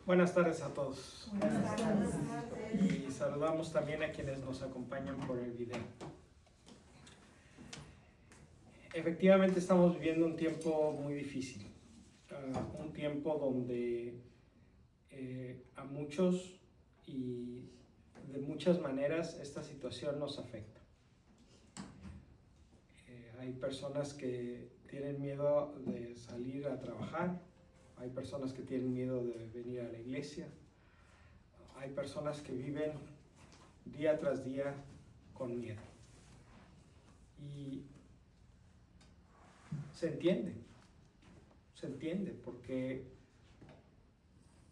Buenas tardes a todos. Buenas tardes. Y saludamos también a quienes nos acompañan por el video. Efectivamente estamos viviendo un tiempo muy difícil, un tiempo donde a muchos y de muchas maneras esta situación nos afecta. Hay personas que tienen miedo de salir a trabajar, hay personas que tienen miedo de venir a la iglesia, hay personas que viven día tras día con miedo. Y se entiende, porque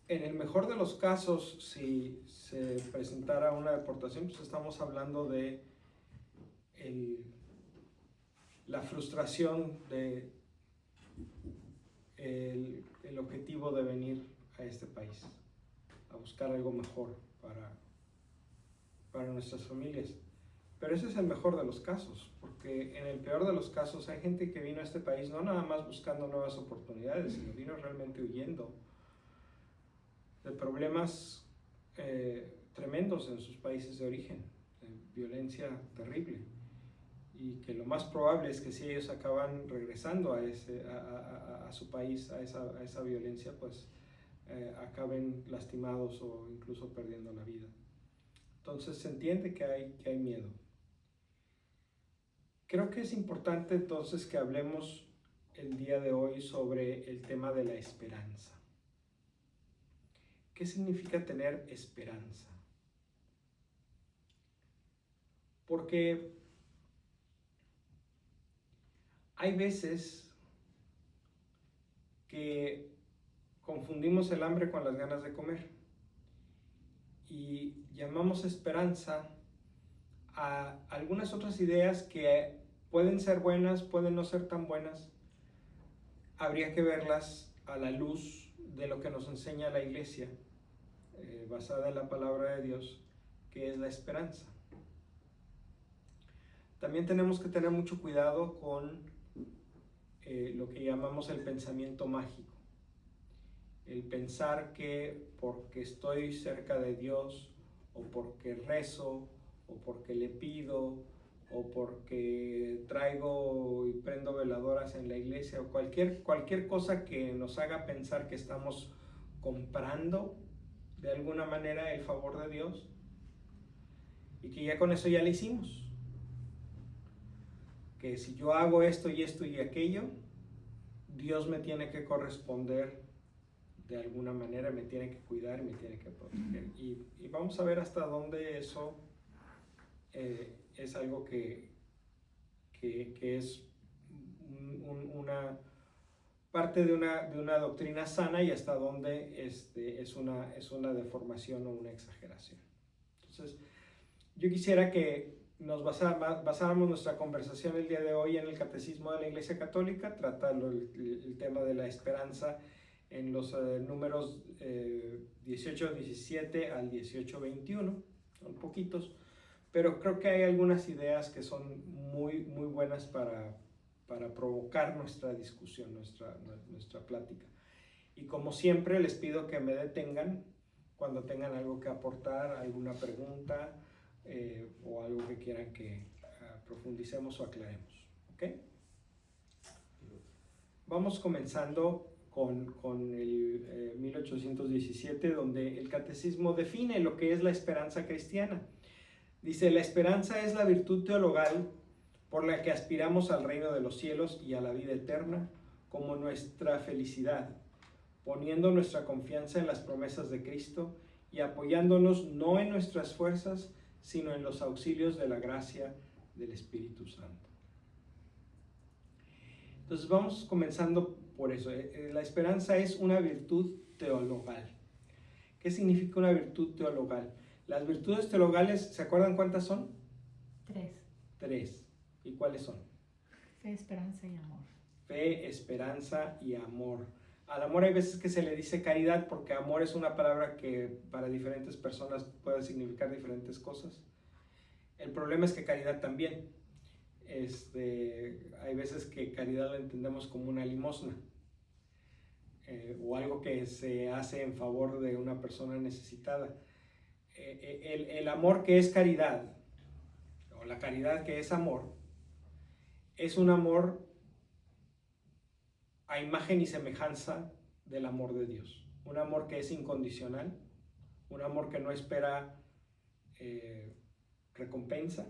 en el mejor de los casos, si se presentara una deportación, pues estamos hablando de la frustración de el objetivo de venir a este país, a buscar algo mejor para nuestras familias. Pero ese es el mejor de los casos, porque en el peor de los casos hay gente que vino a este país no nada más buscando nuevas oportunidades, sino vino realmente huyendo de problemas tremendos en sus países de origen, de violencia terrible, y que lo más probable es que si ellos acaban regresando a su país, a esa violencia, pues acaben lastimados o incluso perdiendo la vida. Entonces se entiende que hay miedo. Creo que es importante entonces que hablemos el día de hoy sobre el tema de la esperanza. ¿Qué significa tener esperanza? Porque hay veces que confundimos el hambre con las ganas de comer y llamamos esperanza a algunas otras ideas que pueden ser buenas, pueden no ser tan buenas. Habría que verlas a la luz de lo que nos enseña la Iglesia, basada en la palabra de Dios, que es la esperanza. También tenemos que tener mucho cuidado con lo que llamamos el pensamiento mágico. El pensar que porque estoy cerca de Dios, o porque rezo, o porque le pido, o porque traigo y prendo veladoras en la iglesia, o cualquier cosa que nos haga pensar que estamos comprando de alguna manera el favor de Dios, y que ya con eso ya le hicimos. Que si yo hago esto y esto y aquello, Dios me tiene que corresponder de alguna manera, me tiene que cuidar y me tiene que proteger. Y vamos a ver hasta dónde eso es algo que es una parte de una doctrina sana, y hasta dónde es una deformación o una exageración. Entonces, yo quisiera que nos basáramos nuestra conversación el día de hoy en el Catecismo de la Iglesia Católica, tratando el tema de la esperanza en los números 18-17 al 18-21, son poquitos, pero creo que hay algunas ideas que son muy buenas para provocar nuestra discusión, nuestra plática. Y como siempre les pido que me detengan cuando tengan algo que aportar, alguna pregunta o algo que quieran que profundicemos o aclaremos. ¿Ok? Vamos comenzando con el 1817, donde el Catecismo define lo que es la esperanza cristiana. Dice: la esperanza es la virtud teologal por la que aspiramos al reino de los cielos y a la vida eterna como nuestra felicidad, poniendo nuestra confianza en las promesas de Cristo y apoyándonos no en nuestras fuerzas, sino en los auxilios de la gracia del Espíritu Santo. Entonces vamos comenzando por eso. La esperanza es una virtud teologal. ¿Qué significa una virtud teologal? Las virtudes teologales, ¿se acuerdan cuántas son? 3. ¿Y cuáles son? Fe, esperanza y amor. Fe, esperanza y amor. Al amor hay veces que se le dice caridad, porque amor es una palabra que para diferentes personas puede significar diferentes cosas. El problema es que caridad también. Hay veces que caridad la entendemos como una limosna. o algo que se hace en favor de una persona necesitada. El amor que es caridad, o la caridad que es amor, es un amor a imagen y semejanza del amor de Dios. Un amor que es incondicional, un amor que no espera recompensa,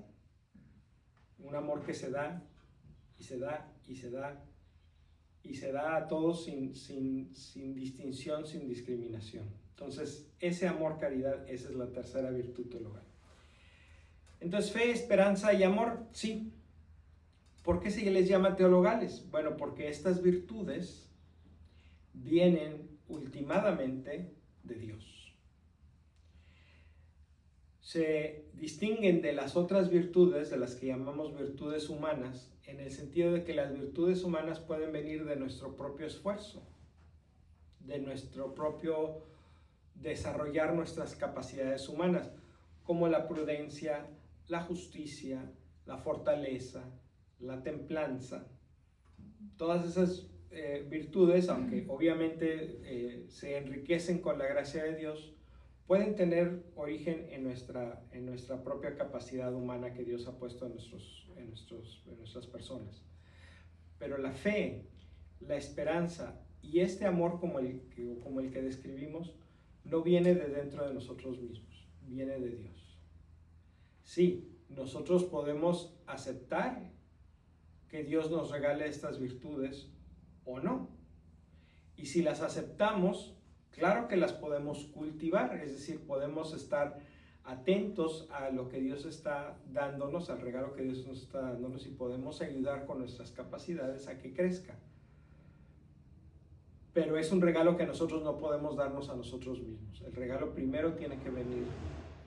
un amor que se da y se da y se da y se da a todos sin distinción, sin discriminación. Entonces, ese amor, caridad, esa es la tercera virtud teologal. Entonces, fe, esperanza y amor, sí. ¿Por qué se les llama teologales? Bueno, porque estas virtudes vienen ultimadamente de Dios. Se distinguen de las otras virtudes, de las que llamamos virtudes humanas, en el sentido de que las virtudes humanas pueden venir de nuestro propio esfuerzo, de nuestro propio desarrollar nuestras capacidades humanas, como la prudencia, la justicia, la fortaleza, la templanza. Todas esas virtudes, aunque obviamente se enriquecen con la gracia de Dios, pueden tener origen en nuestra propia capacidad humana que Dios ha puesto en nuestras personas. Pero la fe, la esperanza y este amor como el que describimos, no viene de dentro de nosotros mismos, viene de Dios. Sí, nosotros podemos aceptar que Dios nos regale estas virtudes o no. Y si las aceptamos, claro que las podemos cultivar, es decir, podemos estar atentos a lo que Dios está dándonos, al regalo que Dios nos está dándonos, y podemos ayudar con nuestras capacidades a que crezca. Pero es un regalo que nosotros no podemos darnos a nosotros mismos. El regalo primero tiene que venir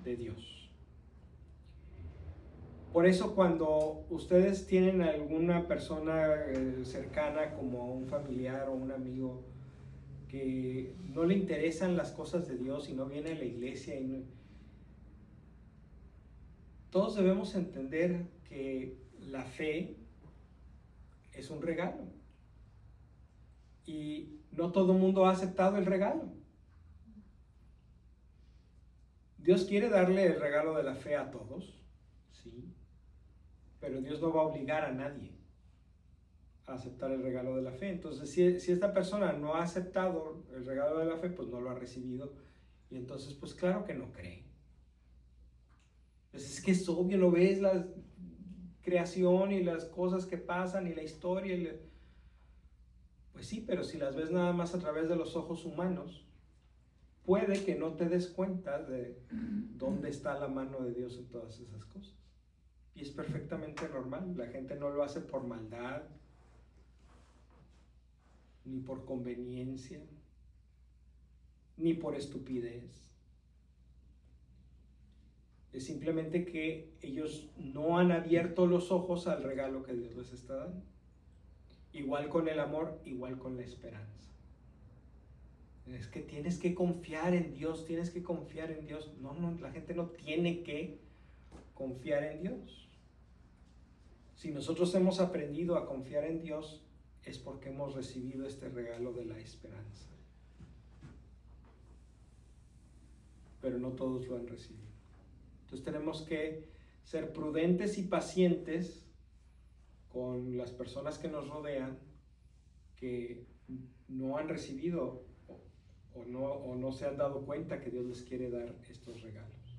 de Dios. Por eso cuando ustedes tienen a alguna persona cercana, como un familiar o un amigo, que no le interesan las cosas de Dios y no viene a la iglesia, todos debemos entender que la fe es un regalo. Y no todo el mundo ha aceptado el regalo. Dios quiere darle el regalo de la fe a todos, sí, pero Dios no va a obligar a nadie a aceptar el regalo de la fe. Entonces, si esta persona no ha aceptado el regalo de la fe, pues no lo ha recibido, y entonces, pues claro que no cree. Pues es que es obvio, lo ves, la creación y las cosas que pasan y la historia, pues sí, pero si las ves nada más a través de los ojos humanos, puede que no te des cuenta de dónde está la mano de Dios en todas esas cosas. Y es perfectamente normal. La gente no lo hace por maldad, ni por conveniencia, ni por estupidez. Es simplemente que ellos no han abierto los ojos al regalo que Dios les está dando. Igual con el amor, igual con la esperanza. Es que tienes que confiar en Dios, tienes que confiar en Dios. No, la gente no tiene que confiar en Dios. Si nosotros hemos aprendido a confiar en Dios, es porque hemos recibido este regalo de la esperanza. Pero no todos lo han recibido. Entonces tenemos que ser prudentes y pacientes con las personas que nos rodean, que no han recibido o no se han dado cuenta que Dios les quiere dar estos regalos,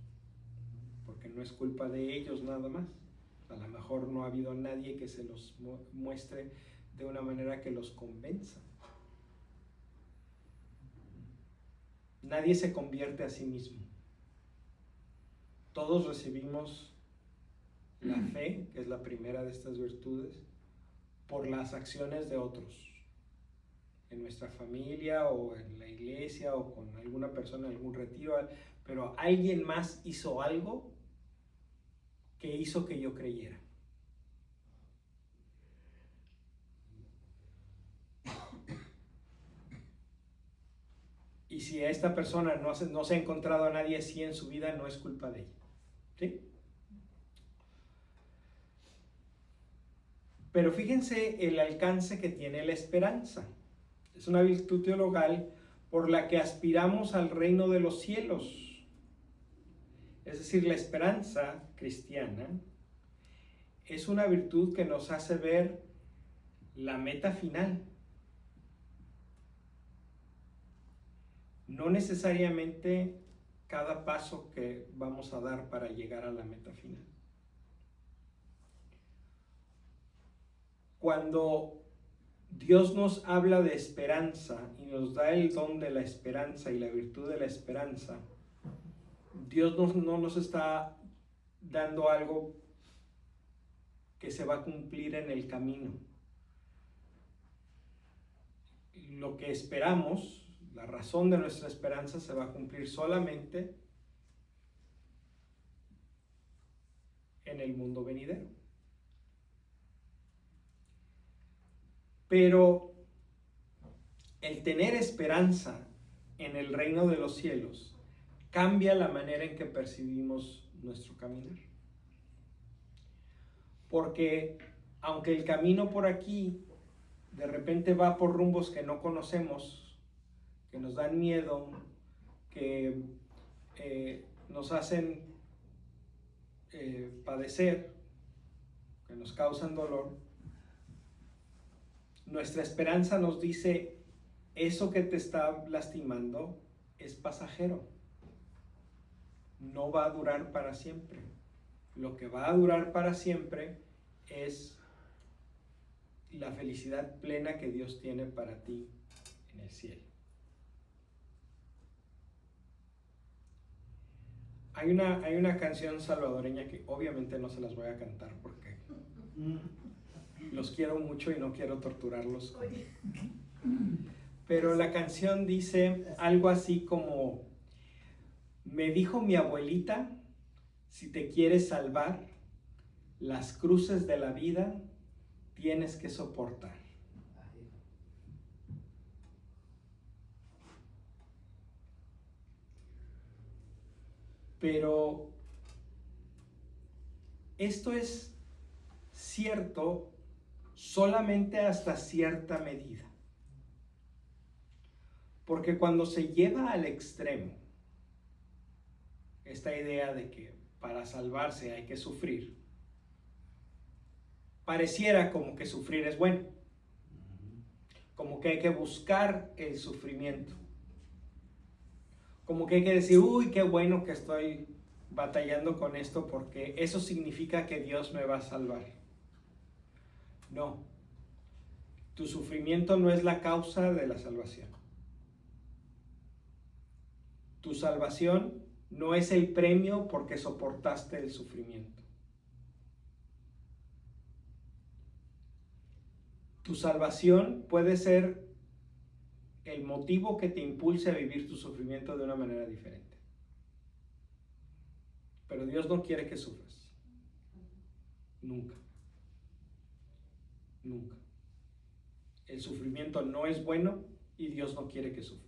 porque no es culpa de ellos nada más. A lo mejor no ha habido nadie que se los muestre de una manera que los convenza. Nadie se convierte a sí mismo. Todos recibimos la fe, que es la primera de estas virtudes, por las acciones de otros, en nuestra familia o en la iglesia o con alguna persona en algún retiro, pero alguien más hizo algo que hizo que yo creyera. Y si a esta persona no se ha encontrado a nadie así en su vida, no es culpa de ella. ¿Sí? Pero fíjense el alcance que tiene la esperanza. Es una virtud teologal por la que aspiramos al reino de los cielos. Es decir, la esperanza cristiana es una virtud que nos hace ver la meta final. No necesariamente cada paso que vamos a dar para llegar a la meta final. Cuando Dios nos habla de esperanza y nos da el don de la esperanza y la virtud de la esperanza, Dios no nos está dando algo que se va a cumplir en el camino. Lo que esperamos, la razón de nuestra esperanza, se va a cumplir solamente en el mundo venidero. Pero el tener esperanza en el reino de los cielos cambia la manera en que percibimos nuestro caminar. Porque aunque el camino por aquí de repente va por rumbos que no conocemos, que nos dan miedo, que nos hacen padecer, que nos causan dolor, nuestra esperanza nos dice: eso que te está lastimando es pasajero, no va a durar para siempre. Lo que va a durar para siempre es la felicidad plena que Dios tiene para ti en el cielo. Hay una canción salvadoreña que obviamente no se las voy a cantar porque los quiero mucho y no quiero torturarlos. Pero la canción dice algo así como: me dijo mi abuelita, si te quieres salvar, las cruces de la vida tienes que soportar. Pero esto es cierto solamente hasta cierta medida. Porque cuando se lleva al extremo esta idea de que para salvarse hay que sufrir, pareciera como que sufrir es bueno, como que hay que buscar el sufrimiento, como que hay que decir: uy, qué bueno que estoy batallando con esto porque eso significa que Dios me va a salvar. No, tu sufrimiento no es la causa de la salvación. Tu salvación no es el premio porque soportaste el sufrimiento. Tu salvación puede ser el motivo que te impulse a vivir tu sufrimiento de una manera diferente. Pero Dios no quiere que sufras. Nunca. Nunca. El sufrimiento no es bueno y Dios no quiere que sufras.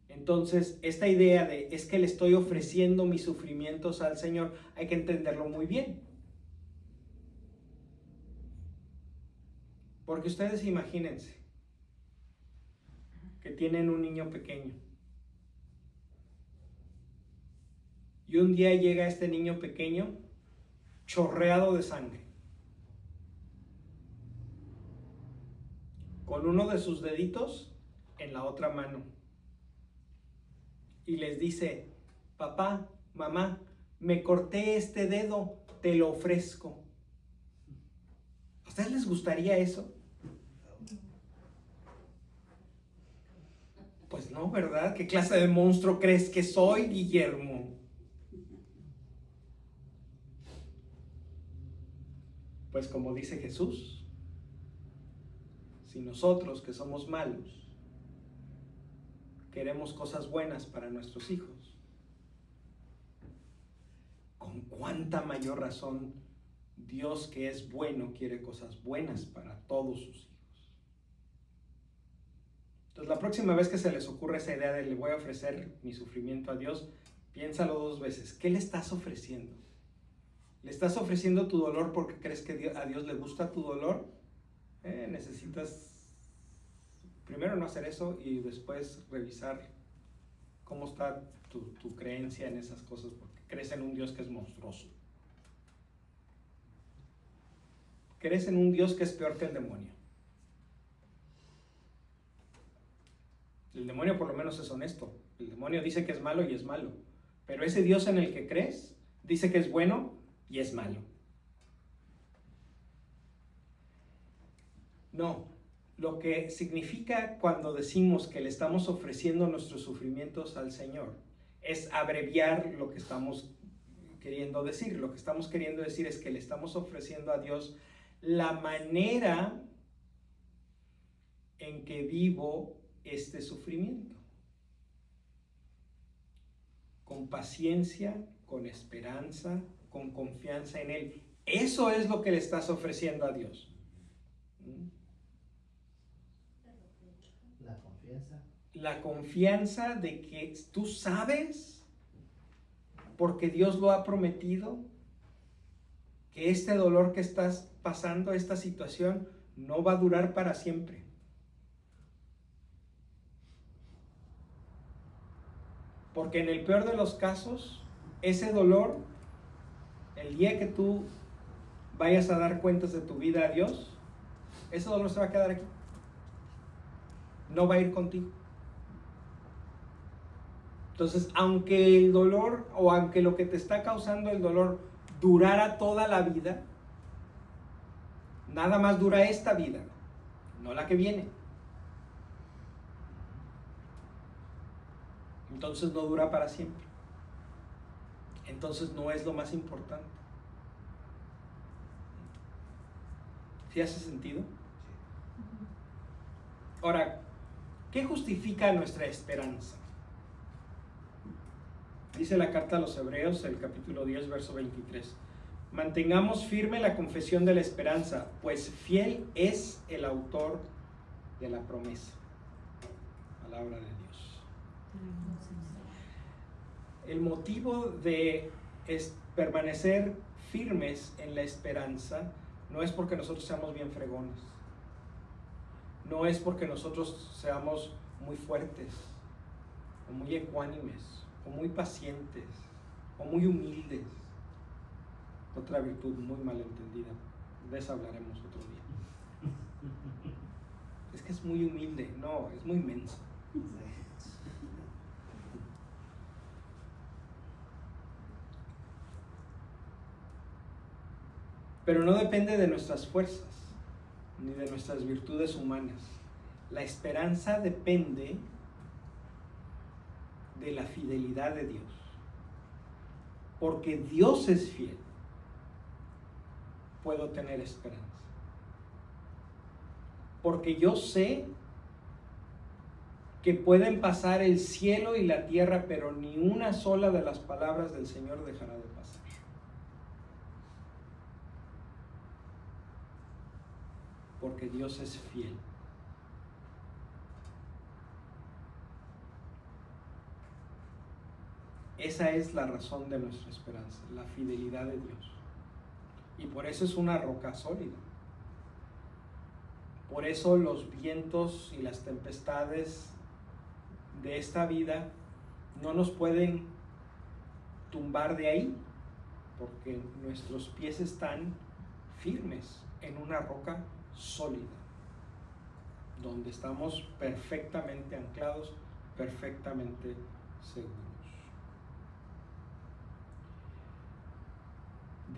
Entonces, esta idea de es que le estoy ofreciendo mis sufrimientos al Señor, hay que entenderlo muy bien. Porque ustedes imagínense que tienen un niño pequeño y un día llega este niño pequeño chorreado de sangre, con uno de sus deditos en la otra mano, y les dice: papá, mamá, me corté este dedo, te lo ofrezco. ¿A ustedes les gustaría eso? Pues no, ¿verdad? ¿Qué clase de monstruo crees que soy, Guillermo? Pues como dice Jesús, si nosotros que somos malos queremos cosas buenas para nuestros hijos, ¿con cuánta mayor razón Dios, que es bueno, quiere cosas buenas para todos sus hijos? Entonces, la próxima vez que se les ocurra esa idea de le voy a ofrecer mi sufrimiento a Dios, piénsalo dos veces. ¿Qué le estás ofreciendo? ¿Le estás ofreciendo tu dolor porque crees que a Dios le gusta tu dolor? Necesitas primero no hacer eso y después revisar cómo está tu creencia en esas cosas, porque crees en un Dios que es monstruoso. Crees en un Dios que es peor que el demonio. El demonio por lo menos es honesto. El demonio dice que es malo y es malo. Pero ese Dios en el que crees dice que es bueno y es malo. No, lo que significa cuando decimos que le estamos ofreciendo nuestros sufrimientos al Señor es abreviar lo que estamos queriendo decir. Lo que estamos queriendo decir es que le estamos ofreciendo a Dios la manera en que vivo este sufrimiento. Con paciencia, con esperanza, con confianza en Él. Eso es lo que le estás ofreciendo a Dios. La confianza de que tú sabes, porque Dios lo ha prometido, que este dolor que estás pasando, esta situación, no va a durar para siempre. Porque en el peor de los casos, ese dolor, el día que tú vayas a dar cuentas de tu vida a Dios, ese dolor se va a quedar aquí. No va a ir contigo. Entonces, aunque el dolor o aunque lo que te está causando el dolor durara toda la vida, nada más dura esta vida, no la que viene. Entonces no dura para siempre. Entonces no es lo más importante. ¿Sí hace sentido? Ahora, ¿qué justifica nuestra esperanza? Dice la carta a los Hebreos, el capítulo 10, verso 23. Mantengamos firme la confesión de la esperanza, pues fiel es el autor de la promesa. Palabra de Dios. El motivo de permanecer firmes en la esperanza no es porque nosotros seamos bien fregones. No es porque nosotros seamos muy fuertes, o muy ecuánimes, o muy pacientes, o muy humildes. Otra virtud muy malentendida. De esa hablaremos otro día. Es que es muy humilde. No, es muy menso. Pero no depende de nuestras fuerzas, ni de nuestras virtudes humanas. La esperanza depende de la fidelidad de Dios. Porque Dios es fiel, puedo tener esperanza. Porque yo sé que pueden pasar el cielo y la tierra, pero ni una sola de las palabras del Señor dejará de pasar. Porque Dios es fiel. Esa es la razón de nuestra esperanza, la fidelidad de Dios. Y por eso es una roca sólida. Por eso los vientos y las tempestades de esta vida no nos pueden tumbar de ahí, porque nuestros pies están firmes en una roca sólida, donde estamos perfectamente anclados, perfectamente seguros.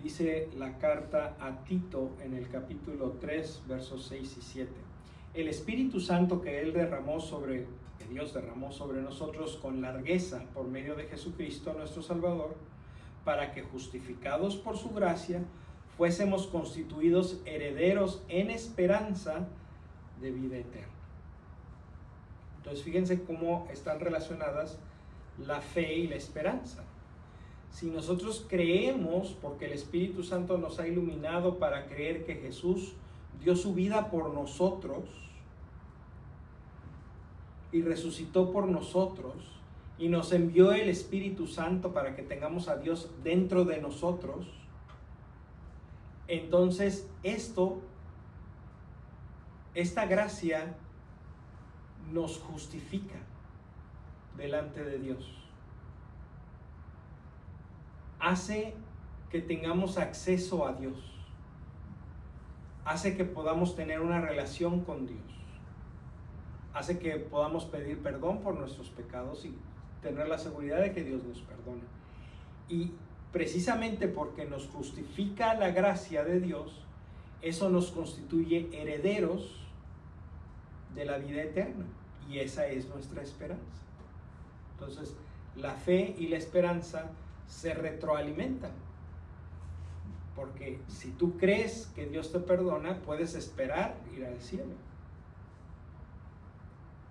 Dice la carta a Tito en el capítulo 3, versos 6 y 7. El Espíritu Santo que Dios derramó sobre nosotros con largueza por medio de Jesucristo nuestro Salvador, para que justificados por su gracia, fuésemos constituidos herederos en esperanza de vida eterna. Entonces fíjense cómo están relacionadas la fe y la esperanza. Si nosotros creemos, porque el Espíritu Santo nos ha iluminado para creer que Jesús dio su vida por nosotros y resucitó por nosotros y nos envió el Espíritu Santo para que tengamos a Dios dentro de nosotros, entonces esta gracia nos justifica delante de Dios. Hace que tengamos acceso a Dios. Hace que podamos tener una relación con Dios. Hace que podamos pedir perdón por nuestros pecados y tener la seguridad de que Dios nos perdona. Y precisamente porque nos justifica la gracia de Dios, eso nos constituye herederos de la vida eterna. Y esa es nuestra esperanza. Entonces, la fe y la esperanza se retroalimentan. Porque si tú crees que Dios te perdona, puedes esperar ir al cielo.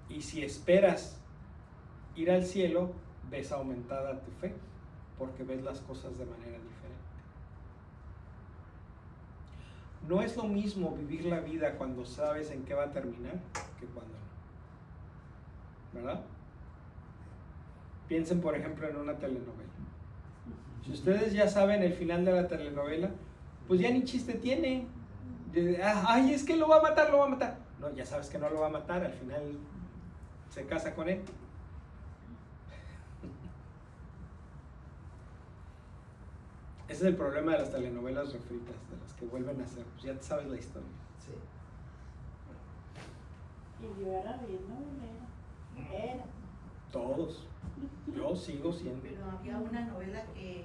Y si esperas ir al cielo, ves aumentada tu fe, porque ves las cosas de manera diferente. No es lo mismo vivir la vida cuando sabes en qué va a terminar que cuando no. ¿Verdad? Piensen, por ejemplo, en una telenovela. Si ustedes ya saben el final de la telenovela, pues ya ni chiste tiene. Ay, es que lo va a matar, lo va a matar. No, ya sabes que no lo va a matar, al final se casa con él. Ese es el problema de las telenovelas refritas, de las que vuelven a hacer. Pues ya sabes la historia. Sí. Y yo era bien novelera. Era. Todos. Yo sigo siendo. Pero había una novela que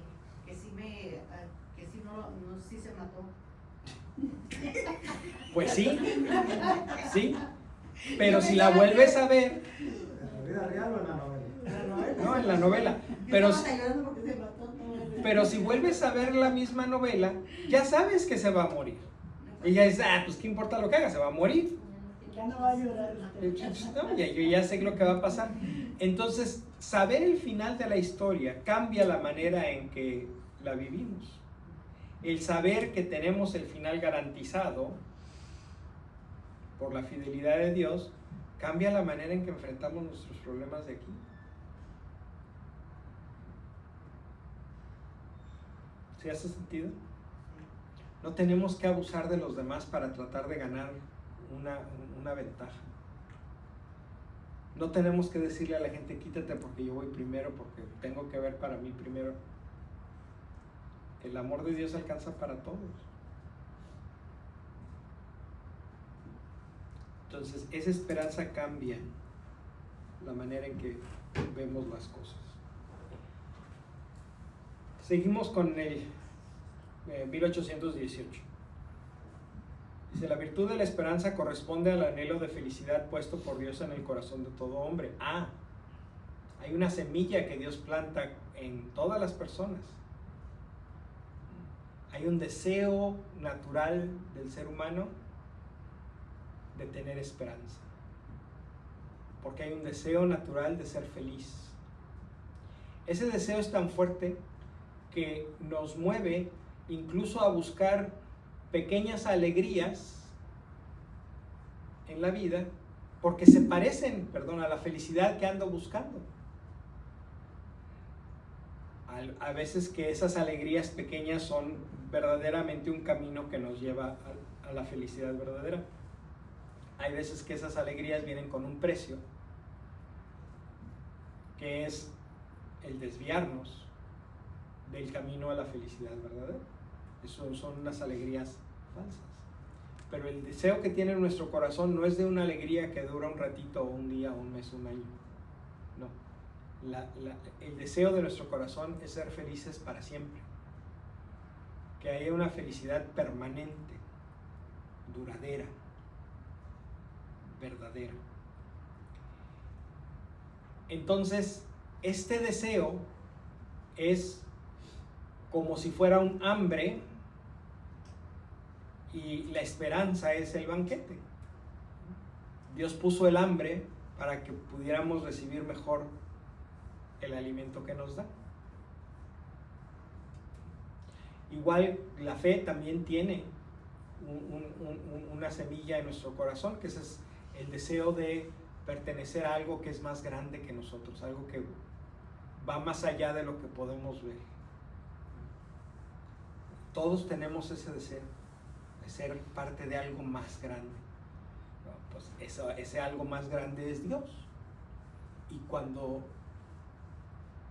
sí se mató. Pues sí, sí. Pero si la vuelves a ver. ¿En la vida real o en la novela? No, en la novela. Pero, Estaba llorando porque se mató. pero si vuelves a ver la misma novela, ya sabes que se va a morir. Y ya dices, pues qué importa lo que haga, se va a morir. Ya no va a llorar. No, yo ya sé lo que va a pasar. Entonces, saber el final de la historia cambia la manera en que la vivimos. El saber que tenemos el final garantizado por la fidelidad de Dios cambia la manera en que enfrentamos nuestros problemas de aquí. ¿Sí hace sentido? No tenemos que abusar de los demás para tratar de ganar una ventaja. No tenemos que decirle a la gente, quítate porque yo voy primero, porque tengo que ver para mí primero. El amor de Dios alcanza para todos. Entonces, esa esperanza cambia la manera en que vemos las cosas. Seguimos con el 1818. Dice, la virtud de la esperanza corresponde al anhelo de felicidad puesto por Dios en el corazón de todo hombre. Hay una semilla que Dios planta en todas las personas. Hay un deseo natural del ser humano de tener esperanza. Porque hay un deseo natural de ser feliz. Ese deseo es tan fuerte que nos mueve incluso a buscar pequeñas alegrías en la vida porque se parecen, a la felicidad que ando buscando. A veces que esas alegrías pequeñas son verdaderamente un camino que nos lleva a la felicidad verdadera. Hay veces que esas alegrías vienen con un precio, que es el desviarnos del camino a la felicidad verdadera. Eso son unas alegrías falsas. Pero el deseo que tiene nuestro corazón no es de una alegría que dura un ratito, un día, un mes, un año. No. El deseo de nuestro corazón es ser felices para siempre. Que haya una felicidad permanente, duradera, verdadera. Entonces, este deseo es como si fuera un hambre y la esperanza es el banquete. Dios puso el hambre para que pudiéramos recibir mejor el alimento que nos da. Igual la fe también tiene una semilla en nuestro corazón, que ese es el deseo de pertenecer a algo que es más grande que nosotros, algo que va más allá de lo que podemos ver. Todos tenemos ese deseo de ser parte de algo más grande. pues ese algo más grande es Dios. Y cuando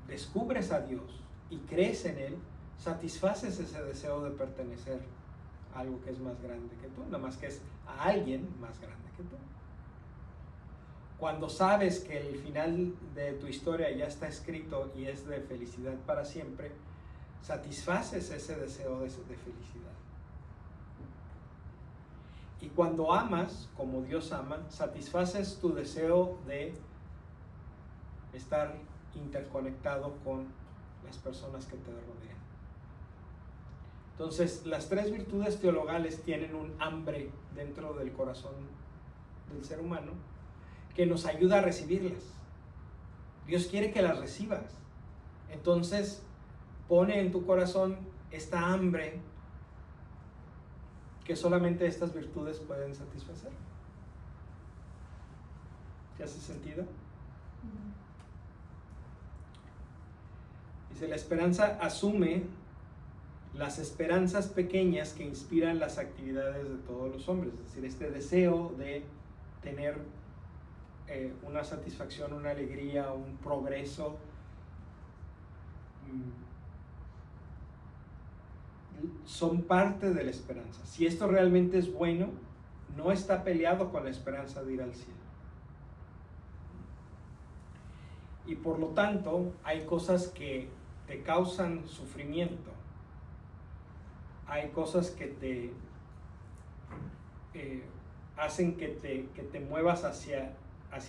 descubres a Dios y crees en Él, satisfaces ese deseo de pertenecer a algo que es más grande que tú, nada más que es a alguien más grande que tú. Cuando sabes que el final de tu historia ya está escrito y es de felicidad para siempre, satisfaces ese deseo de felicidad. Y cuando amas como Dios ama, satisfaces tu deseo de estar interconectado con las personas que te rodean. Entonces, las tres virtudes teologales tienen un hambre dentro del corazón del ser humano que nos ayuda a recibirlas. Dios quiere que las recibas. Entonces, pone en tu corazón esta hambre que solamente estas virtudes pueden satisfacer. ¿Te hace sentido? Dice, la esperanza asume las esperanzas pequeñas que inspiran las actividades de todos los hombres. Es decir, este deseo de tener una satisfacción, una alegría, un progreso, son parte de la esperanza. Si esto realmente es bueno, no está peleado con la esperanza de ir al cielo. Y por lo tanto, hay cosas que te causan sufrimiento. Hay cosas que te hacen que te muevas hacia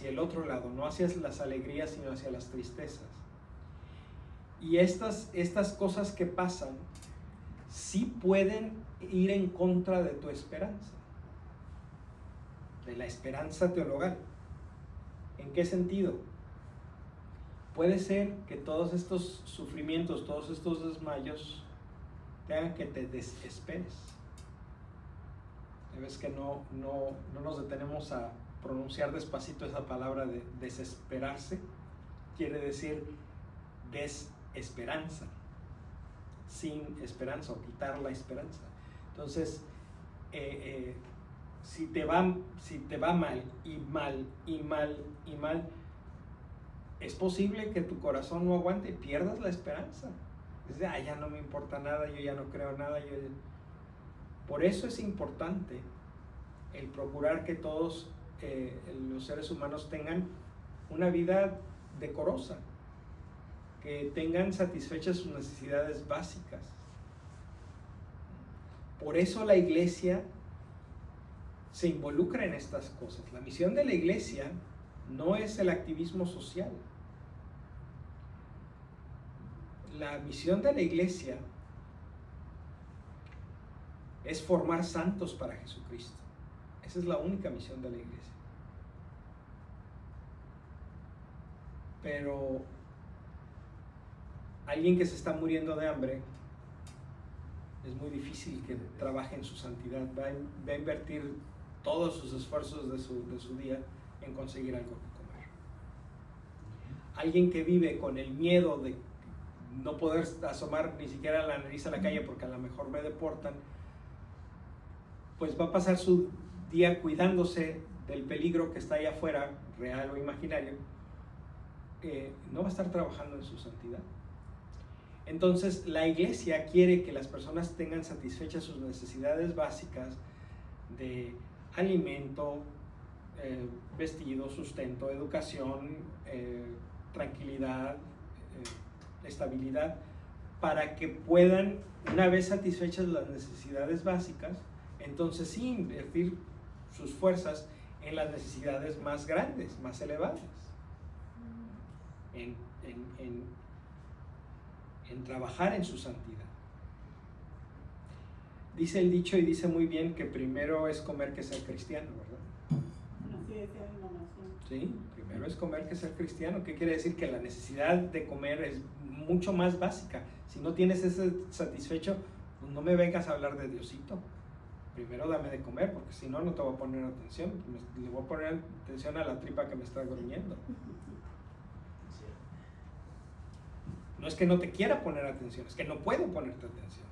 el otro lado, no hacia las alegrías, sino hacia las tristezas. Y estas cosas que pasan sí pueden ir en contra de tu esperanza, de la esperanza teologal. ¿En qué sentido? Puede ser que todos estos sufrimientos, todos estos desmayos te hagan que te desesperes. Sabes que no nos detenemos a pronunciar despacito esa palabra de desesperarse. Quiere decir desesperanza, sin esperanza, o quitar la esperanza. Entonces, si te va mal y mal y mal y mal, es posible que tu corazón no aguante y pierdas la esperanza. Es de, ya no me importa nada, yo ya no creo nada. Por eso es importante el procurar que todos los seres humanos tengan una vida decorosa, que tengan satisfechas sus necesidades básicas. Por eso la iglesia se involucra en estas cosas. La misión de la iglesia no es el activismo social. La misión de la iglesia es formar santos para Jesucristo. Esa es la única misión de la iglesia. Pero alguien que se está muriendo de hambre, es muy difícil que trabaje en su santidad. Va a invertir todos sus esfuerzos de su día en conseguir algo que comer. Alguien que vive con el miedo de no poder asomar ni siquiera la nariz a la calle porque a lo mejor me deportan, pues va a pasar su día cuidándose del peligro que está allá afuera, real o imaginario. No va a estar trabajando en su santidad. Entonces la iglesia quiere que las personas tengan satisfechas sus necesidades básicas de alimento, vestido, sustento, educación, tranquilidad, estabilidad, para que puedan, una vez satisfechas las necesidades básicas, entonces sí invertir sus fuerzas en las necesidades más grandes, más elevadas, en trabajar en su santidad. Dice el dicho, y dice muy bien, que primero es comer que ser cristiano, ¿verdad? Así decía mi mamá, sí. Sí, primero es comer que ser cristiano. ¿Qué quiere decir? Que la necesidad de comer es mucho más básica. Si no tienes ese satisfecho, pues no me vengas a hablar de Diosito. Primero dame de comer, porque si no, no te voy a poner atención. Le voy a poner atención a la tripa que me está gruñendo. No es que no te quiera poner atención, es que no puedo ponerte atención.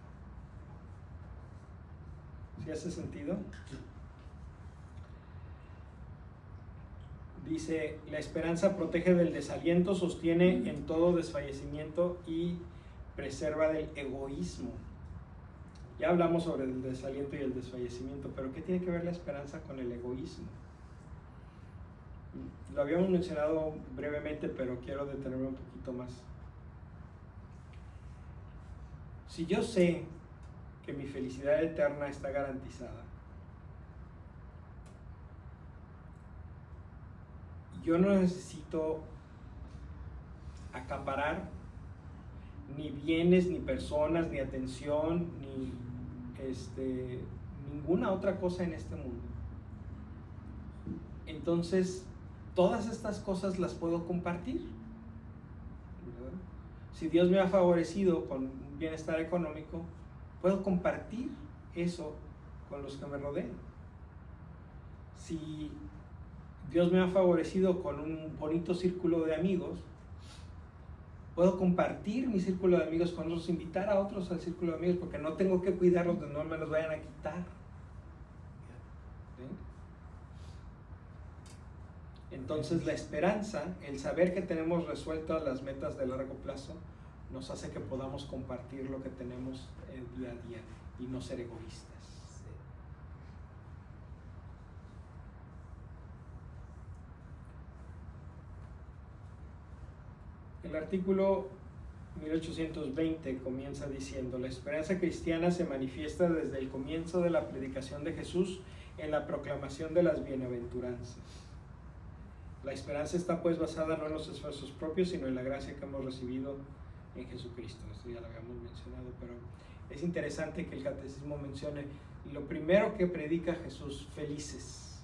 ¿Sí hace sentido? Dice, la esperanza protege del desaliento, sostiene en todo desfallecimiento y preserva del egoísmo. Ya hablamos sobre el desaliento y el desfallecimiento, pero ¿qué tiene que ver la esperanza con el egoísmo? Lo habíamos mencionado brevemente, pero quiero detenerme un poquito más. Si yo sé que mi felicidad eterna está garantizada, yo no necesito acaparar ni bienes, ni personas, ni atención, ni ninguna otra cosa en este mundo. Entonces, todas estas cosas las puedo compartir, ¿verdad? Si Dios me ha favorecido con un bienestar económico, puedo compartir eso con los que me rodean. Si Dios me ha favorecido con un bonito círculo de amigos, puedo compartir mi círculo de amigos con otros, invitar a otros al círculo de amigos, porque no tengo que cuidarlos de no me los vayan a quitar. ¿Sí? Entonces la esperanza, el saber que tenemos resueltas las metas de largo plazo, nos hace que podamos compartir lo que tenemos día a día y no ser egoístas. El artículo 1820 comienza diciendo: la esperanza cristiana se manifiesta desde el comienzo de la predicación de Jesús en la proclamación de las bienaventuranzas. La esperanza está pues basada no en los esfuerzos propios, sino en la gracia que hemos recibido en Jesucristo. Esto ya lo habíamos mencionado, pero es interesante que el catecismo mencione lo primero que predica Jesús: felices.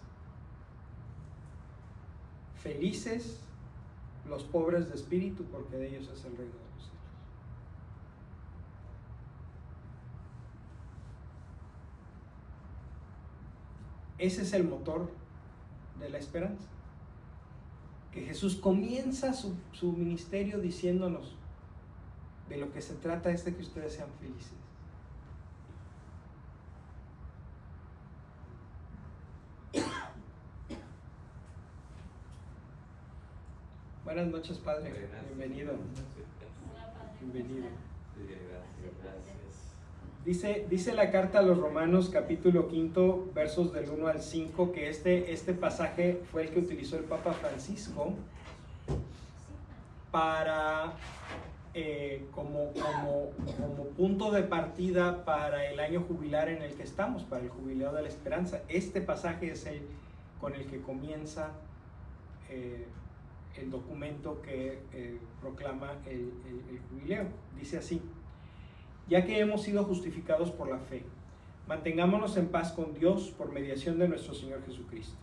Felices los pobres de espíritu, porque de ellos es el reino de los cielos. Ese es el motor de la esperanza. Que Jesús comienza su ministerio diciéndonos: de lo que se trata es de que ustedes sean felices. Buenas noches, Padre. Bienvenido. Bienvenido. Dice la carta a los Romanos, capítulo 5, versos del 1 al 5, que este pasaje fue el que utilizó el Papa Francisco para como punto de partida para el año jubilar en el que estamos, para el jubileo de la esperanza. Este pasaje es el con el que comienza el documento que proclama el jubileo. Dice así: ya que hemos sido justificados por la fe, mantengámonos en paz con Dios por mediación de nuestro Señor Jesucristo.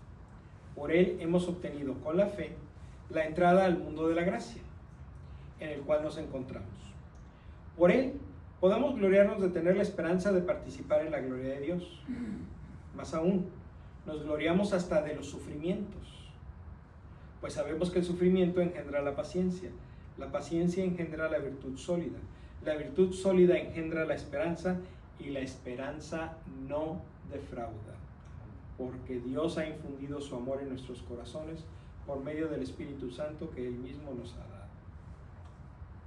Por Él hemos obtenido con la fe la entrada al mundo de la gracia, en el cual nos encontramos. Por Él podemos gloriarnos de tener la esperanza de participar en la gloria de Dios. Más aún, nos gloriamos hasta de los sufrimientos, pues sabemos que el sufrimiento engendra la paciencia engendra la virtud sólida engendra la esperanza, y la esperanza no defrauda, porque Dios ha infundido su amor en nuestros corazones por medio del Espíritu Santo que Él mismo nos ha dado.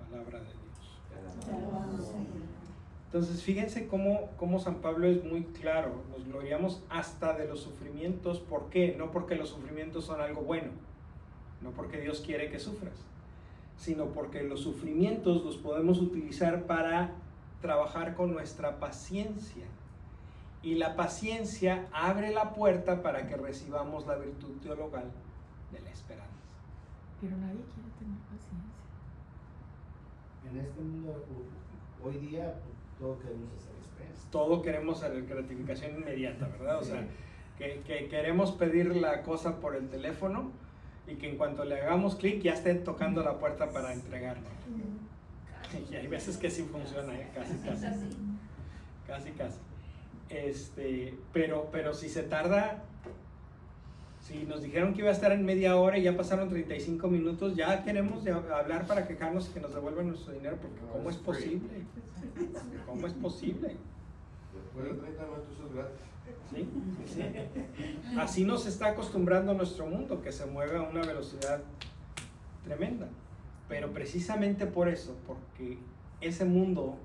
Palabra de Dios. Entonces fíjense cómo San Pablo es muy claro: nos gloriamos hasta de los sufrimientos. ¿Por qué? No porque los sufrimientos son algo bueno, no porque Dios quiere que sufras, sino porque los sufrimientos los podemos utilizar para trabajar con nuestra paciencia, y la paciencia abre la puerta para que recibamos la virtud teologal de la esperanza. Pero nadie quiere tener paciencia. En este mundo, hoy día, todo queremos hacer express. Todo queremos la gratificación inmediata, ¿verdad? O sea, que queremos pedir la cosa por el teléfono y que en cuanto le hagamos clic ya esté tocando la puerta para entregarlo. Y hay veces que sí funciona, casi. Pero si se tarda, si nos dijeron que iba a estar en media hora y ya pasaron 35 minutos, ya queremos hablar para quejarnos y que nos devuelvan nuestro dinero, porque ¿cómo es posible? ¿Cómo es posible? Después de 30 minutos eso es gratis. ¿Sí? Sí, sí. Así nos está acostumbrando nuestro mundo, que se mueve a una velocidad tremenda. Pero precisamente por eso, porque ese mundo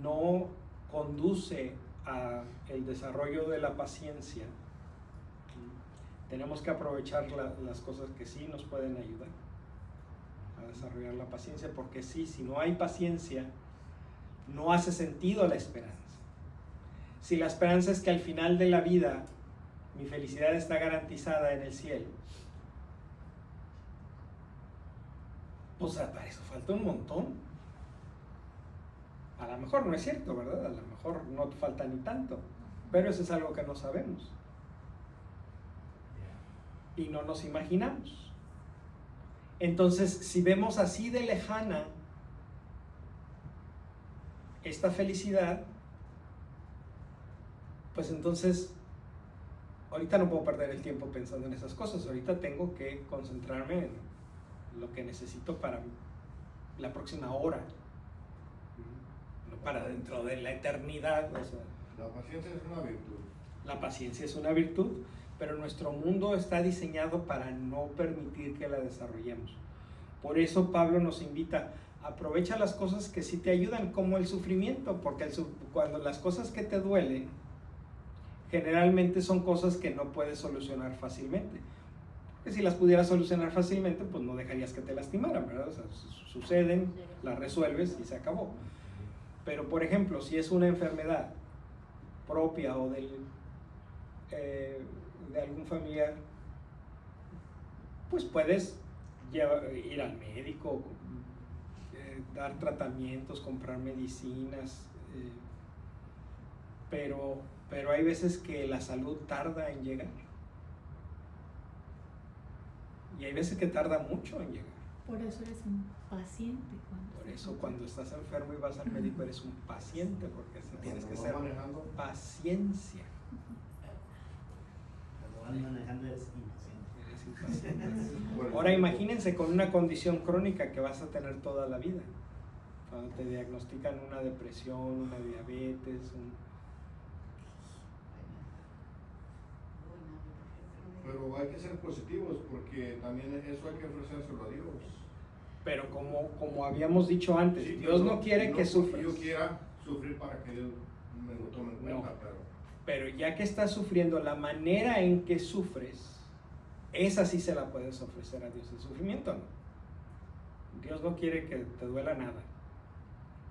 no conduce a el desarrollo de la paciencia, tenemos que aprovechar las cosas que sí nos pueden ayudar a desarrollar la paciencia, porque sí, si no hay paciencia, no hace sentido la esperanza. Si la esperanza es que al final de la vida mi felicidad está garantizada en el cielo, pues para eso falta un montón. A lo mejor no es cierto, ¿verdad? A lo mejor no falta ni tanto, pero eso es algo que no sabemos y no nos imaginamos. Entonces, si vemos así de lejana esta felicidad, pues entonces ahorita no puedo perder el tiempo pensando en esas cosas. Ahorita tengo que concentrarme en lo que necesito para la próxima hora, no para dentro de la eternidad. O sea, La paciencia es una virtud. la paciencia es una virtud, pero nuestro mundo está diseñado para no permitir que la desarrollemos. Por eso Pablo nos invita: aprovecha las cosas que sí te ayudan, como el sufrimiento, porque cuando las cosas que te duelen generalmente son cosas que no puedes solucionar fácilmente. Porque si las pudieras solucionar fácilmente, pues no dejarías que te lastimaran, ¿verdad? O sea, suceden, las resuelves y se acabó. Pero, por ejemplo, si es una enfermedad propia o de algún familiar, pues puedes ir al médico, dar tratamientos, comprar medicinas, pero hay veces que la salud tarda en llegar. Y hay veces que tarda mucho en llegar. Por eso eres un paciente. Por eso cuando estás enfermo y vas al médico eres un paciente, porque así tienes que ser paciencia. Cuando van manejando es impaciente. Eres impaciente. Ahora imagínense con una condición crónica que vas a tener toda la vida. Cuando te diagnostican una depresión, una diabetes, Pero hay que ser positivos porque también eso hay que ofrecérselo a Dios. Pero como habíamos dicho antes, Sí, Dios no quiere que sufras. Yo quiera sufrir para que Dios me lo tome en cuenta, Pero ya que estás sufriendo, la manera en que sufres, esa sí se la puedes ofrecer a Dios. El sufrimiento no. Dios no quiere que te duela nada.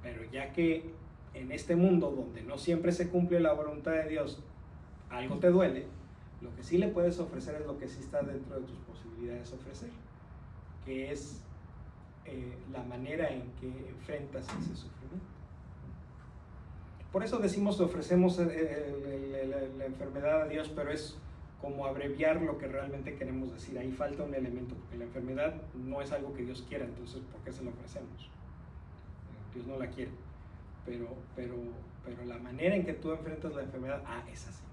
Pero ya que en este mundo donde no siempre se cumple la voluntad de Dios, algo te duele, lo que sí le puedes ofrecer es lo que sí está dentro de tus posibilidades ofrecer, que es la manera en que enfrentas ese sufrimiento. Por eso decimos que ofrecemos la enfermedad a Dios, pero es como abreviar lo que realmente queremos decir. Ahí falta un elemento, porque la enfermedad no es algo que Dios quiera, entonces ¿por qué se la ofrecemos? Dios no la quiere, pero la manera en que tú enfrentas la enfermedad, es así,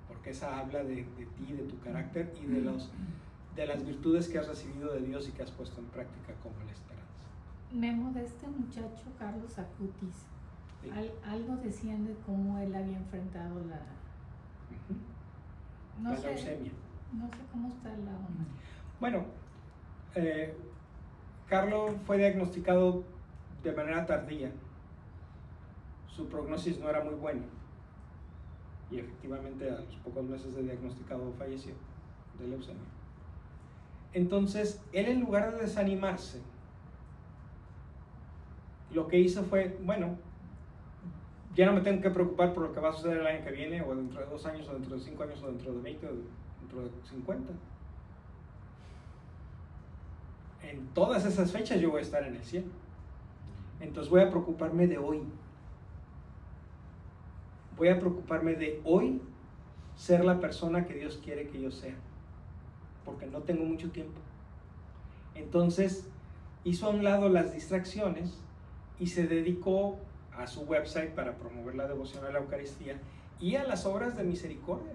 porque esa habla de ti, de tu carácter y de las virtudes que has recibido de Dios y que has puesto en práctica, como la esperanza. Memo, de este muchacho Carlos Acutis, Sí. algo decían de cómo él había enfrentado la leucemia. No sé cómo está la onda. Bueno, Carlos fue diagnosticado de manera tardía. Su prognosis no era muy buena y efectivamente a los pocos meses de diagnosticado falleció de leucemia. Entonces, él, en lugar de desanimarse, lo que hizo fue: bueno, ya no me tengo que preocupar por lo que va a suceder el año que viene, o dentro de 2 años, o dentro de 5 años, o dentro de 20, o dentro de 50. En todas esas fechas yo voy a estar en el cielo. Entonces voy a preocuparme de hoy. Voy a preocuparme de hoy ser la persona que Dios quiere que yo sea, porque no tengo mucho tiempo. Entonces hizo a un lado las distracciones y se dedicó a su website para promover la devoción a la Eucaristía y a las obras de misericordia.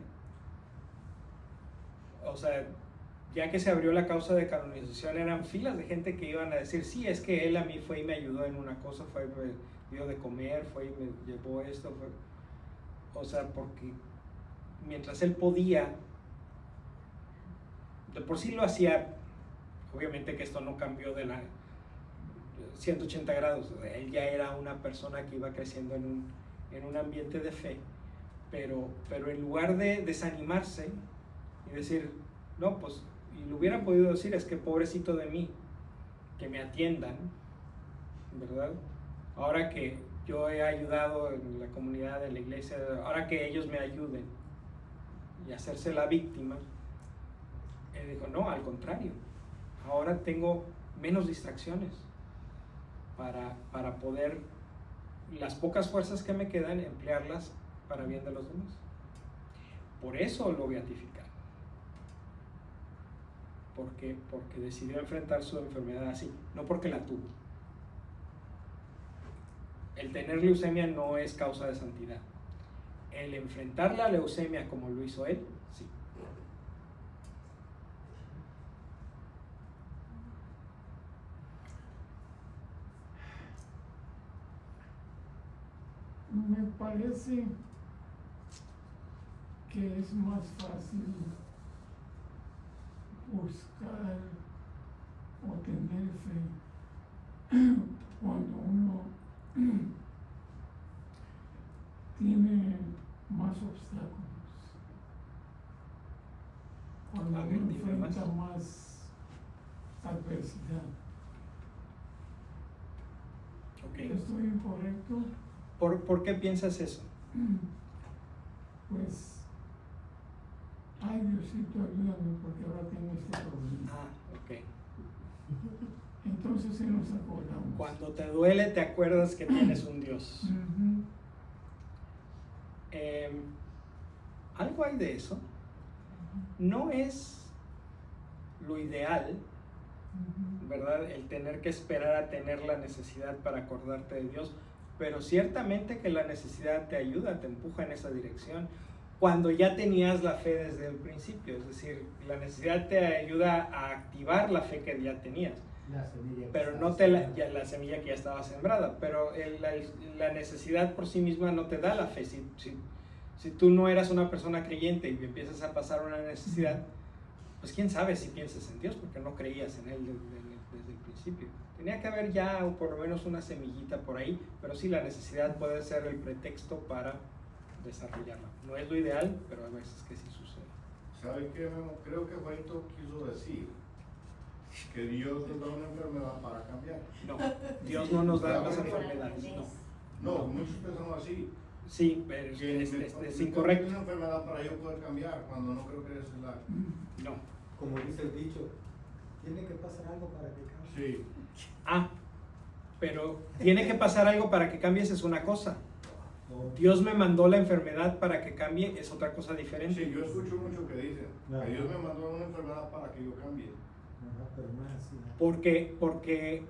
O sea, ya que se abrió la causa de canonización, eran filas de gente que iban a decir: sí, es que él a mí fue y me ayudó en una cosa, dio de comer, fue y me llevó esto, o sea, porque mientras él podía, de por sí lo hacía, obviamente que esto no cambió de la 180 grados, él ya era una persona que iba creciendo en un ambiente de fe, pero en lugar de desanimarse y decir, no, pues, y lo hubiera podido decir, es que pobrecito de mí, que me atiendan, ¿verdad? Ahora que yo he ayudado en la comunidad de la iglesia, ahora que ellos me ayuden y hacerse la víctima, él dijo, no, al contrario, ahora tengo menos distracciones para poder, las pocas fuerzas que me quedan, emplearlas para bien de los demás. Por eso lo beatificaron. Porque decidió enfrentar su enfermedad así, no porque la tuvo. El tener leucemia no es causa de santidad. El enfrentar la leucemia como lo hizo él, sí. Me parece que es más fácil buscar o tener fe cuando uno tiene más obstáculos, cuando A ver, uno dime enfrenta más. más adversidad. Okay. ¿Estoy incorrecto? ¿Por qué piensas eso? Pues, ay Diosito, ayúdame porque ahora tengo este problema. Ah, ok. Entonces sí nos acordamos. Cuando te duele, te acuerdas que tienes un Dios. Ujú. Algo hay de eso. No es lo ideal, Ujú. ¿verdad? El tener que esperar a tener la necesidad para acordarte de Dios, pero ciertamente que la necesidad te ayuda, te empuja en esa dirección. Cuando ya tenías la fe desde el principio, es decir, la necesidad te ayuda a activar la fe que ya tenías. La semilla que Pero estaba no te sembrada. la semilla que ya estaba sembrada, pero la necesidad por sí misma no te da la fe. Si tú no eras una persona creyente y empiezas a pasar una necesidad, pues quién sabe si piensas en Dios, porque no creías en Él desde el principio. Tenía que haber ya o por lo menos una semillita por ahí, pero sí, la necesidad puede ser el pretexto para desarrollarla. No es lo ideal, pero a veces que sí sucede. ¿Sabe qué, Memo? Creo que Juanito quiso decir que Dios nos da una enfermedad para cambiar. No, Dios no nos da las enfermedades, no. No, muchos pensamos así. Sí, pero Que es me incorrecto. una enfermedad para yo poder cambiar, cuando no creo que esa es la... No. Como dice el dicho, tiene que pasar algo para que cambie. Sí. Ah, pero tiene que pasar algo para que cambies es una cosa. No, Dios me mandó la enfermedad para que cambie es otra cosa diferente. Sí, yo escucho mucho que dicen No. que Dios me mandó una enfermedad para que yo cambie. no, pero no es así. ¿no? Porque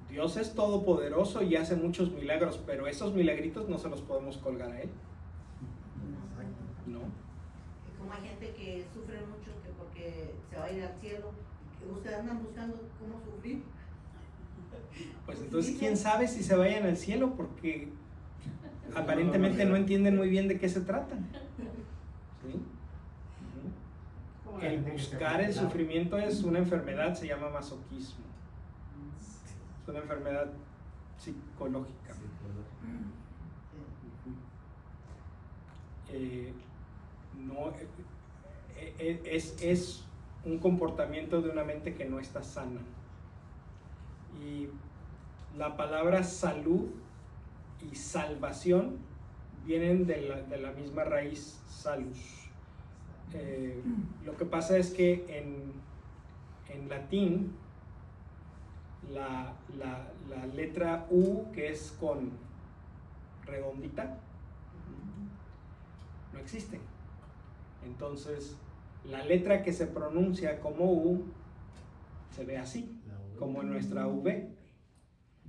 Dios es todopoderoso y hace muchos milagros, pero esos milagritos no se los podemos colgar a Él, Exacto. ¿no? Y como hay gente que sufre mucho que porque se va a ir al cielo, que ustedes andan buscando cómo sufrir. Pues entonces, ¿quién sabe si se vayan al cielo? Porque aparentemente no entienden muy bien de qué se trata. ¿Sí? Como Ujú. la El gente que se buscar el afecta. sufrimiento es una enfermedad, se llama masoquismo. Es una enfermedad psicológica. No, es un comportamiento de una mente que no está sana. Y la palabra salud y salvación vienen de la misma raíz, salus. Lo que pasa es que en latín la letra U, que es con redondita, no existe. Entonces, la letra que se pronuncia como U se ve así, como en nuestra V.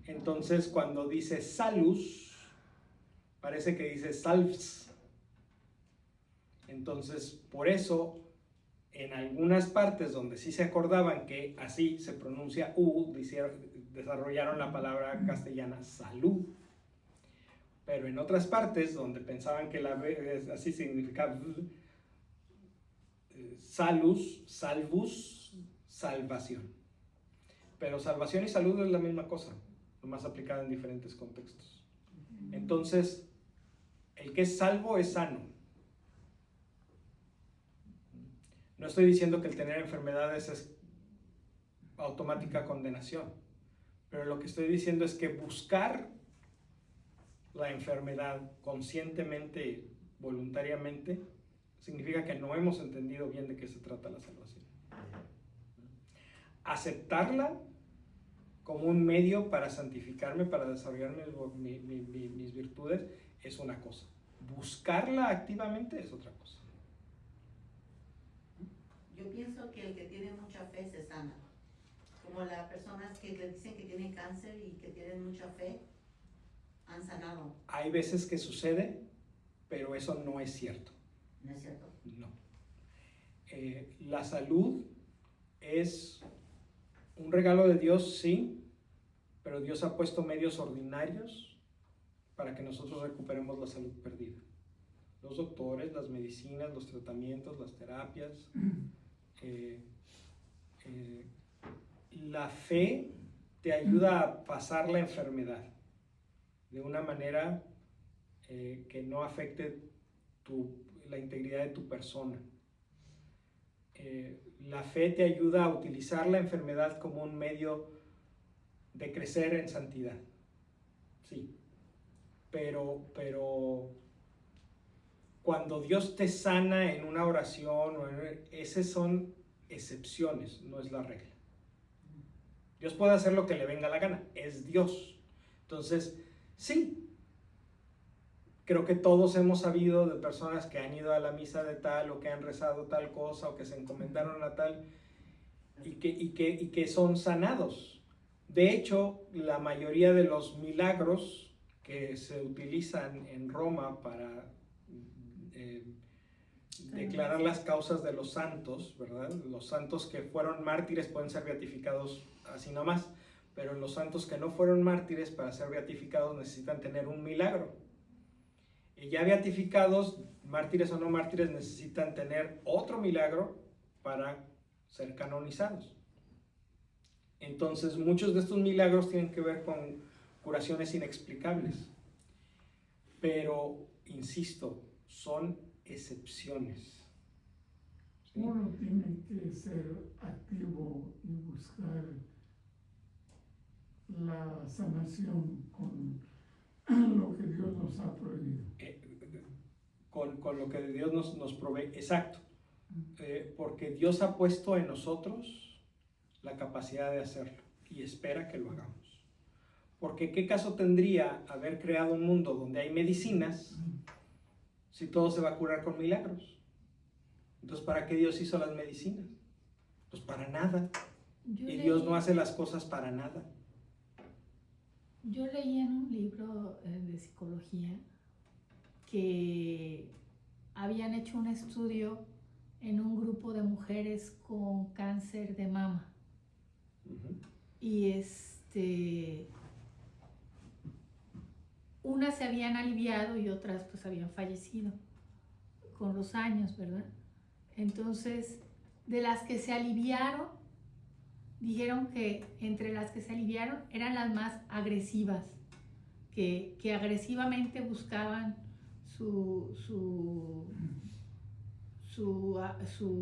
Entonces, cuando dice salus, parece que dice salves. Entonces, por eso, en algunas partes donde sí se acordaban que así se pronuncia U, desarrollaron la palabra castellana salud. Pero en otras partes, donde pensaban que la B así significaba salus, salvus, salvación. Pero salvación y salud es la misma cosa, nomás aplicada en diferentes contextos. Entonces, el que es salvo es sano. No estoy diciendo que el tener enfermedades es automática condenación, pero lo que estoy diciendo es que buscar la enfermedad conscientemente, voluntariamente, significa que no hemos entendido bien de qué se trata la salvación. Aceptarla como un medio para santificarme, para desarrollar mis virtudes, es una cosa. Buscarla activamente es otra cosa. Yo pienso que el que tiene mucha fe se sana. Como las personas que le dicen que tienen cáncer y que tienen mucha fe, han sanado. Hay veces que sucede, pero eso no es cierto. ¿No es cierto? No. La salud es un regalo de Dios, sí, pero Dios ha puesto medios ordinarios para que nosotros recuperemos la salud perdida. Los doctores, las medicinas, los tratamientos, las terapias. La fe te ayuda a pasar la enfermedad de una manera que no afecte la integridad de tu persona. La fe te ayuda a utilizar la enfermedad como un medio de crecer en santidad. Sí, pero cuando Dios te sana en una oración, esas son excepciones, no es la regla. Dios puede hacer lo que le venga la gana, es Dios. Entonces, sí, creo que todos hemos sabido de personas que han ido a la misa de tal, o que han rezado tal cosa, o que se encomendaron a tal, y que son sanados. De hecho, la mayoría de los milagros que se utilizan en Roma para declarar las causas de los santos, ¿verdad? Los santos que fueron mártires pueden ser beatificados así nomás, pero los santos que no fueron mártires, para ser beatificados necesitan tener un milagro. Y ya beatificados, mártires o no mártires, necesitan tener otro milagro para ser canonizados. Entonces, muchos de estos milagros tienen que ver con curaciones inexplicables. Pero, insisto, son excepciones. ¿Sí? Uno tiene que ser activo y buscar la sanación con lo que Dios nos ha prohibido. Con lo que Dios nos provee, exacto. Porque Dios ha puesto en nosotros la capacidad de hacerlo y espera que lo hagamos. Porque ¿qué caso tendría haber creado un mundo donde hay medicinas si todo se va a curar con milagros? Entonces, ¿para qué Dios hizo las medicinas? Pues para nada. Y Dios no hace las cosas para nada. Yo leí en un libro de psicología que habían hecho un estudio en un grupo de mujeres con cáncer de mama. Y unas se habían aliviado y otras pues habían fallecido con los años, ¿verdad? Entonces, de las que se aliviaron, dijeron que entre las que se aliviaron eran las más agresivas, que agresivamente buscaban su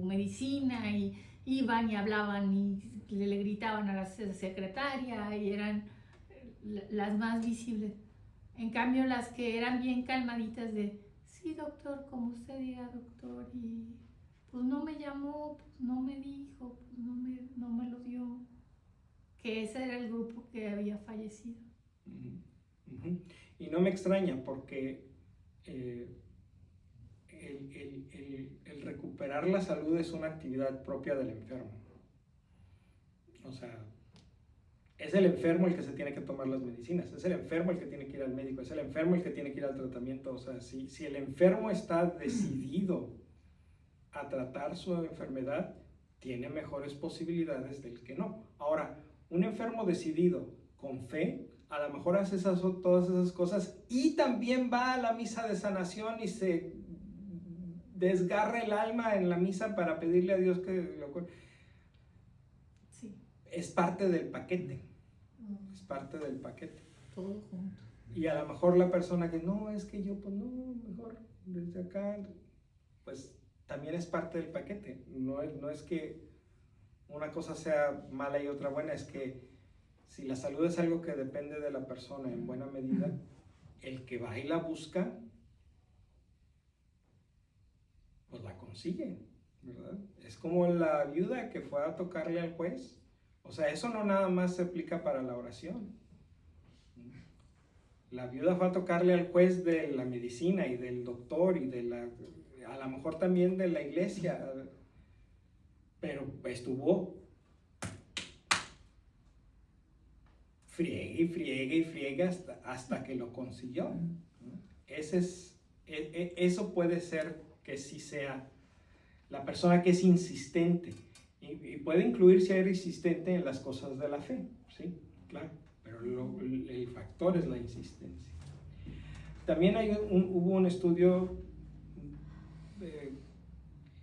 medicina y iban y hablaban y le gritaban a la secretaria y eran las más visibles. En cambio, las que eran bien calmaditas de, sí, doctor, como usted diga, doctor, y pues no me llamó, pues no me dijo, pues no me lo dio, que ese era el grupo que había fallecido. Y no me extraña porque el recuperar la salud es una actividad propia del enfermo. O sea, es el enfermo el que se tiene que tomar las medicinas, es el enfermo el que tiene que ir al médico, es el enfermo el que tiene que ir al tratamiento. O sea, si el enfermo está decidido a tratar su enfermedad, tiene mejores posibilidades del que no. Ahora, un enfermo decidido con fe a lo mejor hace todas esas cosas y también va a la misa de sanación y se desgarra el alma en la misa para pedirle a Dios que lo cure. Sí, Es parte del paquete, es parte del paquete. todo junto. Y a lo mejor la persona que no, es que yo, pues no, mejor desde acá, pues también es parte del paquete. No es que una cosa sea mala y otra buena, es que si la salud es algo que depende de la persona en buena medida, el que va y la busca, pues la consigue, ¿verdad? Es como la viuda que fue a tocarle al juez. O sea, eso no nada más se aplica para la oración. La viuda fue a tocarle al juez de la medicina y del doctor y a lo mejor también de la iglesia, pero estuvo friegue y friegue y friegue hasta que lo consiguió. Eso puede ser que sí sea la persona que es insistente, y puede incluir ser insistente en las cosas de la fe, sí, claro, pero el factor es la insistencia. También hubo un estudio,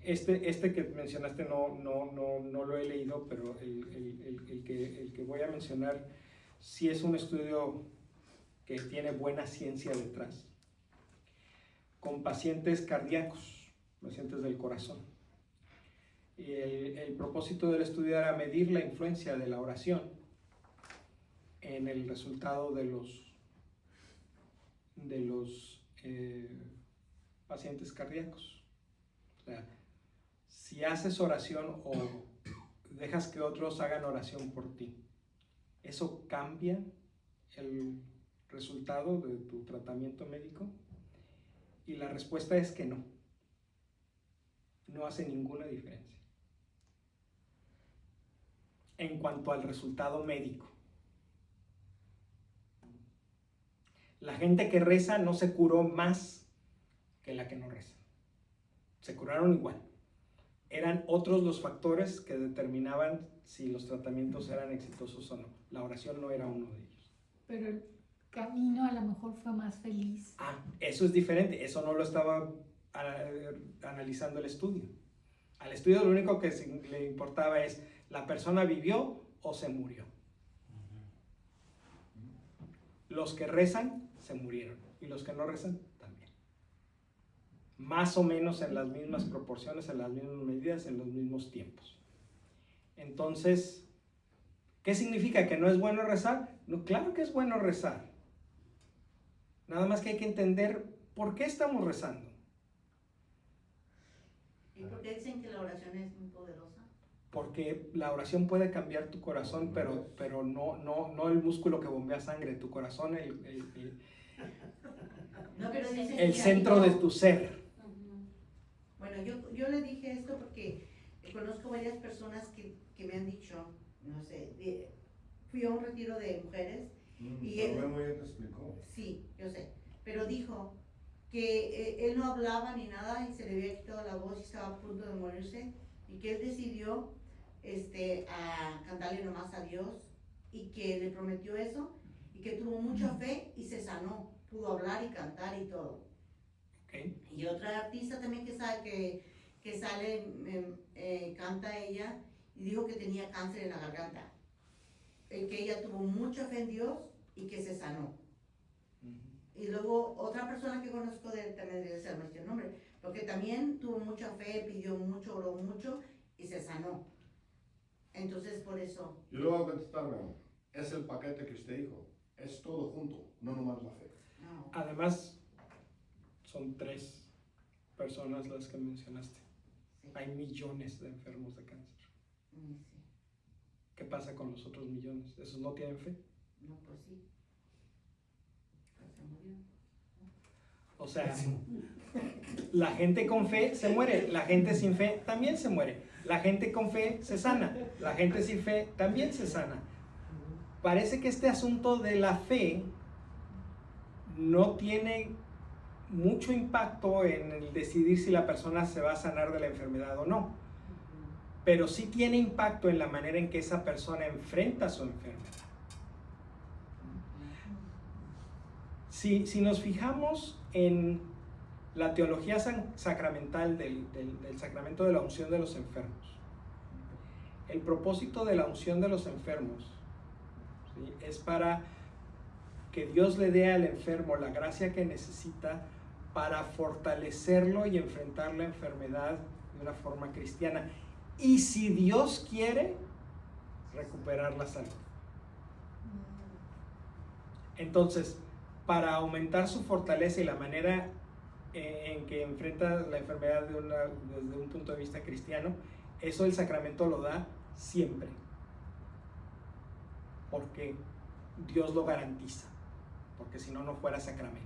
este que mencionaste no lo he leído, pero el que voy a mencionar sí es un estudio que tiene buena ciencia detrás, con pacientes cardíacos, pacientes del corazón. Y el propósito del estudio era medir la influencia de la oración en el resultado de los pacientes cardíacos. O sea, si haces oración o dejas que otros hagan oración por ti, ¿eso cambia el resultado de tu tratamiento médico? Y la respuesta es que no. No hace ninguna diferencia en cuanto al resultado médico. La gente que reza no se curó más que la que no reza. Se curaron igual. Eran otros los factores que determinaban si los tratamientos eran exitosos o no. La oración no era uno de ellos. Pero el camino a lo mejor fue más feliz. Eso es diferente. Eso no lo estaba analizando el estudio. Al estudio lo único que le importaba es ¿la persona vivió o se murió? Los que rezan se murieron y los que no rezan también. Más o menos en las mismas proporciones, en las mismas medidas, en los mismos tiempos. Entonces, ¿qué significa? ¿Que no es bueno rezar? No, claro que es bueno rezar. Nada más que hay que entender por qué estamos rezando. ¿Y por qué dicen que la oración es muy poderosa? Porque la oración puede cambiar tu corazón, pero no el músculo que bombea sangre, tu corazón, No, pero dicen el que centro de tu ser. Bueno, yo le dije esto porque conozco varias personas que me han dicho, no sé, fui a un retiro de mujeres y él... Memo ya te explicó. Sí, yo sé, pero dijo que él no hablaba ni nada y se le había quitado la voz y estaba a punto de morirse y que él decidió a cantarle nomás a Dios y que le prometió eso y que tuvo mucha fe y se sanó, pudo hablar y cantar y todo. Okay. Y otra artista también que sale, canta ella y dijo que tenía cáncer en la garganta, que ella tuvo mucha fe en Dios y que se sanó. Y luego otra persona que conozco también debe ser nuestro nombre, porque también tuvo mucha fe, pidió mucho, oró mucho y se sanó. Entonces por eso. Yo le voy a contestar, Memo. Es el paquete que usted dijo. Es todo junto, no nomás la fe. No. Además, son 3 personas las que mencionaste. Sí. Hay millones de enfermos de cáncer. Sí. ¿Qué pasa con los otros millones? ¿Esos no tienen fe? No, pues sí. Pues se murió. O sea, la gente con fe se muere, la gente sin fe también se muere. La gente con fe se sana, la gente sin fe también se sana. Parece que este asunto de la fe no tiene mucho impacto en el decidir si la persona se va a sanar de la enfermedad o no, pero sí tiene impacto en la manera en que esa persona enfrenta su enfermedad. Si nos fijamos en la teología sacramental del sacramento de la unción de los enfermos, el propósito de la unción de los enfermos, ¿sí?, es para que Dios le dé al enfermo la gracia que necesita para fortalecerlo y enfrentar la enfermedad de una forma cristiana. Y si Dios quiere, recuperar la salud. Entonces, para aumentar su fortaleza y la manera en que enfrenta la enfermedad desde un punto de vista cristiano, eso el sacramento lo da siempre, porque Dios lo garantiza, porque si no, no fuera sacramento.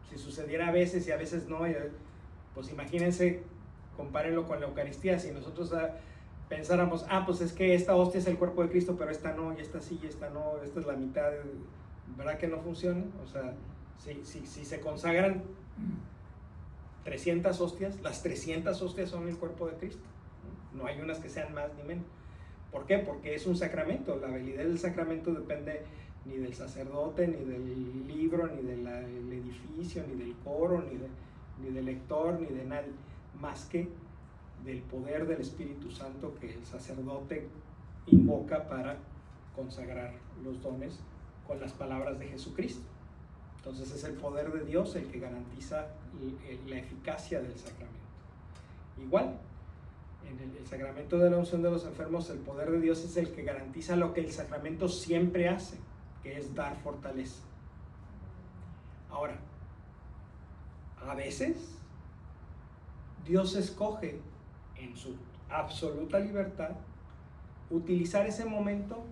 Si sucediera a veces y a veces no, pues imagínense, compárenlo con la Eucaristía. Si nosotros pensáramos, pues es que esta hostia es el cuerpo de Cristo, pero esta no, y esta sí, y esta no, esta es la mitad, ¿verdad que no funciona? O sea, si se consagran 300 hostias, las 300 hostias son el cuerpo de Cristo. No hay unas que sean más ni menos. ¿Por qué? Porque es un sacramento. La validez del sacramento depende ni del sacerdote, ni del libro, ni del edificio, ni del coro, ni del lector, ni de nadie, más que del poder del Espíritu Santo que el sacerdote invoca para consagrar los dones con las palabras de Jesucristo. Entonces es el poder de Dios el que garantiza la eficacia del sacramento. Igual, en el sacramento de la unción de los enfermos, el poder de Dios es el que garantiza lo que el sacramento siempre hace, que es dar fortaleza. Ahora, a veces Dios escoge en su absoluta libertad utilizar ese momento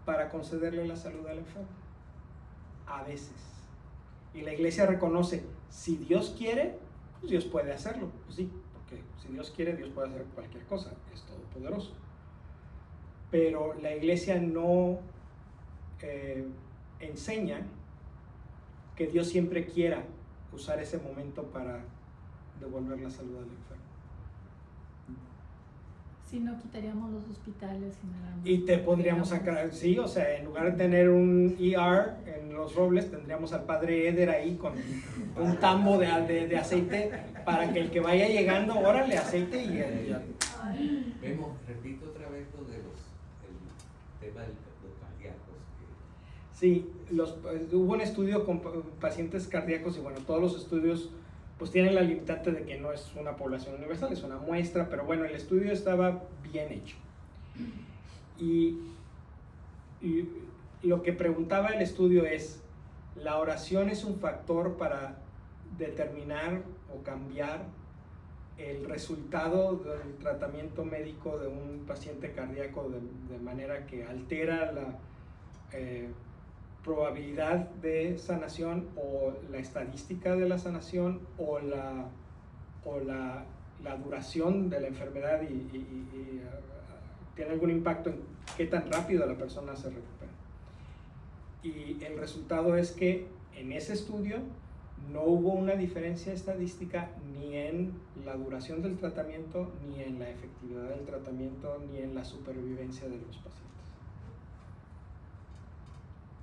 para concederle la salud al enfermo. A veces. Y la iglesia reconoce, si Dios quiere, pues Dios puede hacerlo. Pues sí, porque si Dios quiere, Dios puede hacer cualquier cosa, es todopoderoso. Pero la iglesia no enseña que Dios siempre quiera usar ese momento para devolver la salud al enfermo. Si no, quitaríamos los hospitales y te pondríamos acá, sí, o sea, en lugar de tener un ER en Los Robles, tendríamos al padre Eder ahí con un tambo de aceite para que el que vaya llegando, órale, aceite y Vemos, repito otra vez lo de el tema de los cardíacos. Sí, hubo un estudio con pacientes cardíacos y bueno, todos los estudios pues tienen la limitante de que no es una población universal, es una muestra, pero bueno, el estudio estaba bien hecho. Y lo que preguntaba el estudio es, ¿la oración es un factor para determinar o cambiar el resultado del tratamiento médico de un paciente cardíaco de manera que altera la probabilidad de sanación o la estadística de la sanación o la duración de la enfermedad y tiene algún impacto en qué tan rápido la persona se recupera? Y el resultado es que en ese estudio no hubo una diferencia estadística ni en la duración del tratamiento, ni en la efectividad del tratamiento, ni en la supervivencia de los pacientes.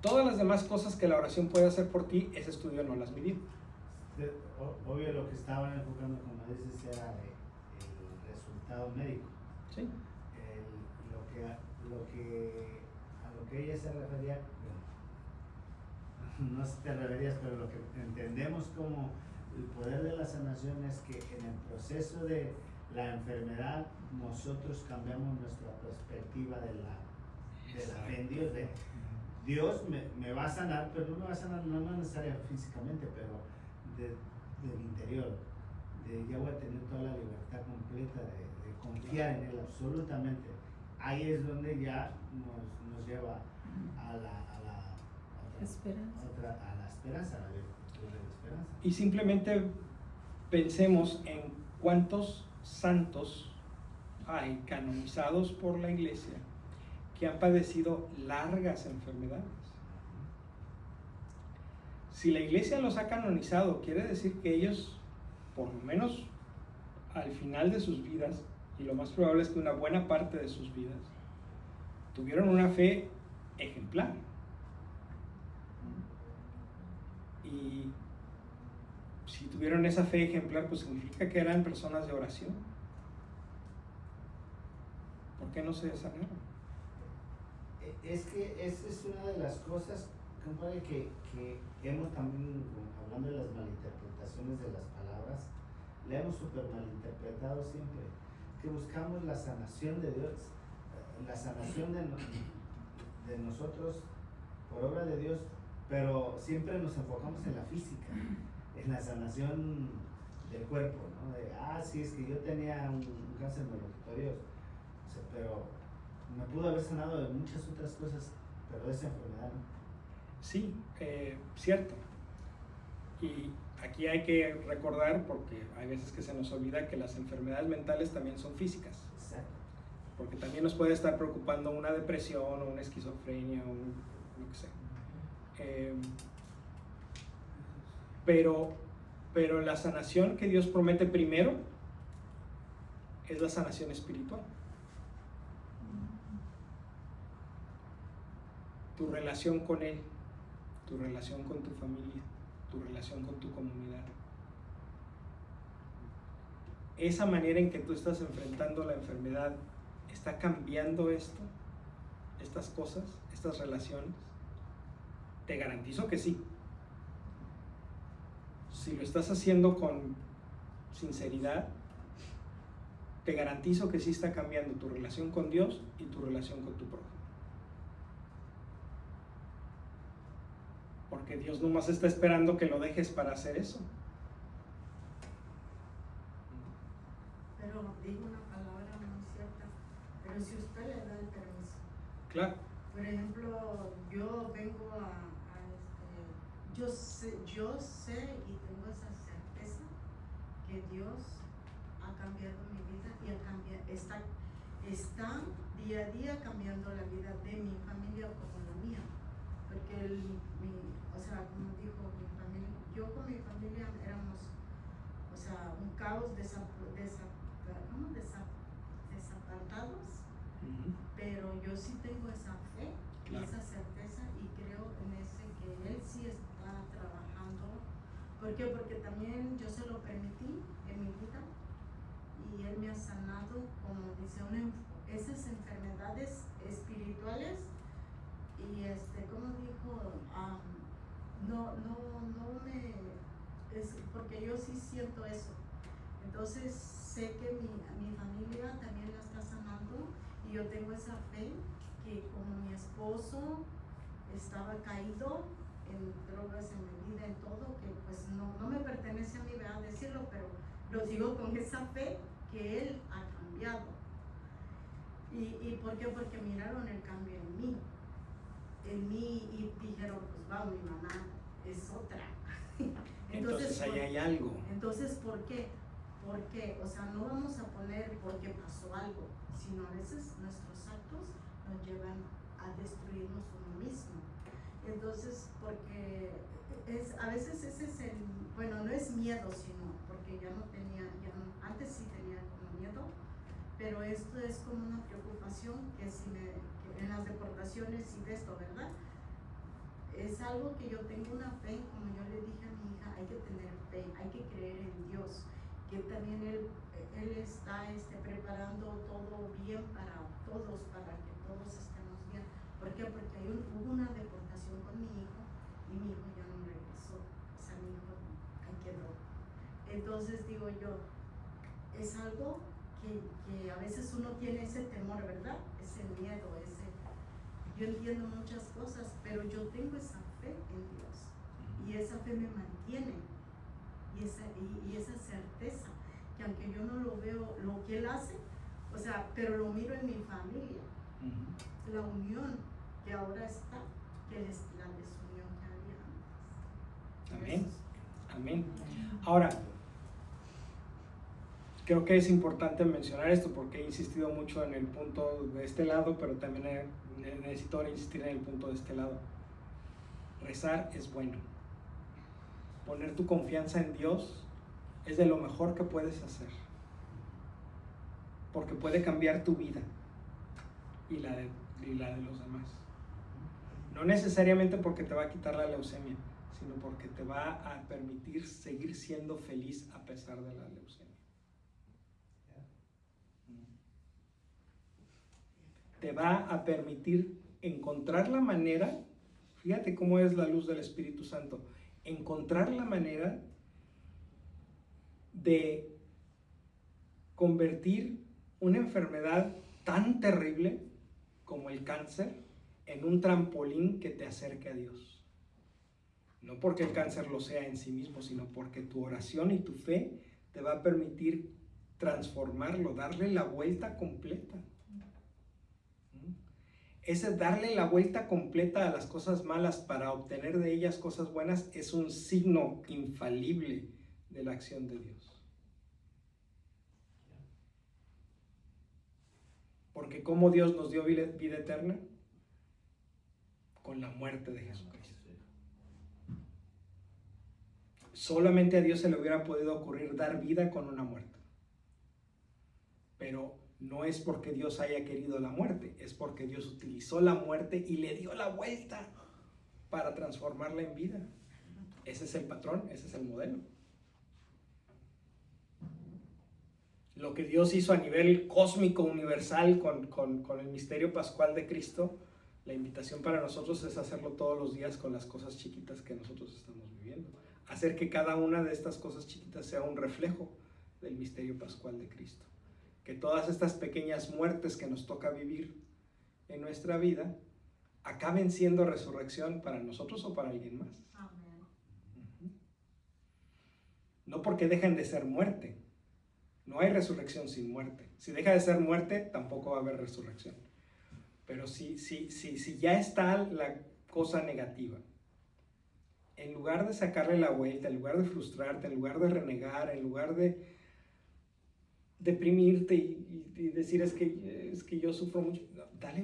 Todas las demás cosas que la oración puede hacer por ti, ese estudio no las midió. Obvio, lo que estaban enfocando, como dices, era el resultado médico. Sí. A lo que ella se refería, bueno, no sé si te referías, pero lo que entendemos como el poder de la sanación es que en el proceso de la enfermedad nosotros cambiamos nuestra perspectiva de la fe en Dios. Dios me va a sanar, pero no me va a sanar no necesariamente físicamente, pero del interior. Ya voy a tener toda la libertad completa de confiar en Él absolutamente. Ahí es donde ya nos lleva a la esperanza, a la esperanza. Y simplemente pensemos en cuántos santos hay canonizados por la iglesia que han padecido largas enfermedades. Si la iglesia los ha canonizado, quiere decir que ellos, por lo menos al final de sus vidas, y lo más probable es que una buena parte de sus vidas, tuvieron una fe ejemplar. Y si tuvieron esa fe ejemplar, pues significa que eran personas de oración. ¿Por qué no se sanaron? Es que esa es una de las cosas, compadre, que hemos también, hablando de las malinterpretaciones de las palabras, le hemos súper malinterpretado siempre, que buscamos la sanación de Dios, la sanación de nosotros por obra de Dios, pero siempre nos enfocamos en la física, en la sanación del cuerpo, ¿no? Sí, es que yo tenía un cáncer melorritorio, o sea, pero me pudo haber sanado de muchas otras cosas, pero de esa enfermedad no. Sí, cierto. Y aquí hay que recordar, porque hay veces que se nos olvida, que las enfermedades mentales también son físicas. Exacto. Porque también nos puede estar preocupando una depresión o una esquizofrenia o lo que sea. Pero la sanación que Dios promete primero es la sanación espiritual. Tu relación con Él, tu relación con tu familia, tu relación con tu comunidad. Esa manera en que tú estás enfrentando la enfermedad, ¿está cambiando esto? Estas cosas, estas relaciones. Te garantizo que sí. Si lo estás haciendo con sinceridad, te garantizo que sí está cambiando tu relación con Dios y tu relación con tu prójimo. Porque Dios nomás está esperando que lo dejes para hacer eso. Pero digo una palabra muy cierta, pero si usted le da el permiso. Claro. Por ejemplo, yo vengo yo sé y tengo esa certeza que Dios ha cambiado mi vida y está día a día cambiando la vida de mi familia como la mía. Porque como dijo mi familia, yo con mi familia éramos, un caos desapartados, pero yo sí tengo esa fe, Claro. esa certeza y creo en ese que Él sí está trabajando. ¿Por qué? Porque también yo se lo permití en mi vida y Él me ha sanado, como dice, esas enfermedades espirituales y como dijo, porque yo sí siento eso. Entonces sé que mi familia también la está sanando y yo tengo esa fe que como mi esposo estaba caído en drogas, en bebida, en todo, que pues no me pertenece a mí, ¿verdad? Decirlo, pero lo digo con esa fe que él ha cambiado. ¿Y por qué? Porque miraron el cambio en mí y dijeron, pues wow, mi mamá es otra. Entonces ahí hay algo. Entonces, ¿por qué? Porque, no vamos a poner porque pasó algo, sino a veces nuestros actos nos llevan a destruirnos uno mismo. Entonces, porque a veces ese es no es miedo, sino porque antes sí tenía como miedo, pero esto es como una preocupación que en las deportaciones y de esto, ¿verdad? Es algo que yo tengo una fe, como yo le dije a mi hija, hay que tener fe, hay que creer en Dios, que también Él está preparando todo bien para todos, para que todos estemos bien. ¿Por qué? Porque hubo una deportación con mi hijo y mi hijo ya no regresó, mi hijo ahí quedó. Entonces digo yo, es algo que a veces uno tiene ese temor, ¿verdad? Ese miedo, yo entiendo muchas cosas, pero yo tengo esa fe en Dios y esa fe me mantiene y esa certeza que aunque yo no lo veo lo que Él hace, pero lo miro en mi familia, la unión que ahora está, que es la desunión que había antes. Amén. Amén. Ahora, creo que es importante mencionar esto porque he insistido mucho en el punto de este lado, pero también necesito insistir en el punto de este lado. Rezar es bueno. Poner tu confianza en Dios es de lo mejor que puedes hacer. Porque puede cambiar tu vida y la de los demás. No necesariamente porque te va a quitar la leucemia, sino porque te va a permitir seguir siendo feliz a pesar de la leucemia. Te va a permitir encontrar la manera, fíjate cómo es la luz del Espíritu Santo, encontrar la manera de convertir una enfermedad tan terrible como el cáncer en un trampolín que te acerque a Dios. No porque el cáncer lo sea en sí mismo, sino porque tu oración y tu fe te va a permitir transformarlo, darle la vuelta completa. Ese darle la vuelta completa a las cosas malas para obtener de ellas cosas buenas es un signo infalible de la acción de Dios. Porque ¿cómo Dios nos dio vida eterna? Con la muerte de Jesucristo. Solamente a Dios se le hubiera podido ocurrir dar vida con una muerte. Pero no es porque Dios haya querido la muerte, es porque Dios utilizó la muerte y le dio la vuelta para transformarla en vida. Ese es el patrón, ese es el modelo. Lo que Dios hizo a nivel cósmico, universal, con el misterio pascual de Cristo, la invitación para nosotros es hacerlo todos los días con las cosas chiquitas que nosotros estamos viviendo. Hacer que cada una de estas cosas chiquitas sea un reflejo del misterio pascual de Cristo. Que todas estas pequeñas muertes que nos toca vivir en nuestra vida acaben siendo resurrección para nosotros o para alguien más. Amén. No porque dejen de ser muerte. No hay resurrección sin muerte. Si deja de ser muerte, tampoco va a haber resurrección. Pero si ya está la cosa negativa, en lugar de sacarle la vuelta, en lugar de frustrarte, en lugar de renegar, en lugar de deprimirte y decir es que yo sufro mucho, no, dale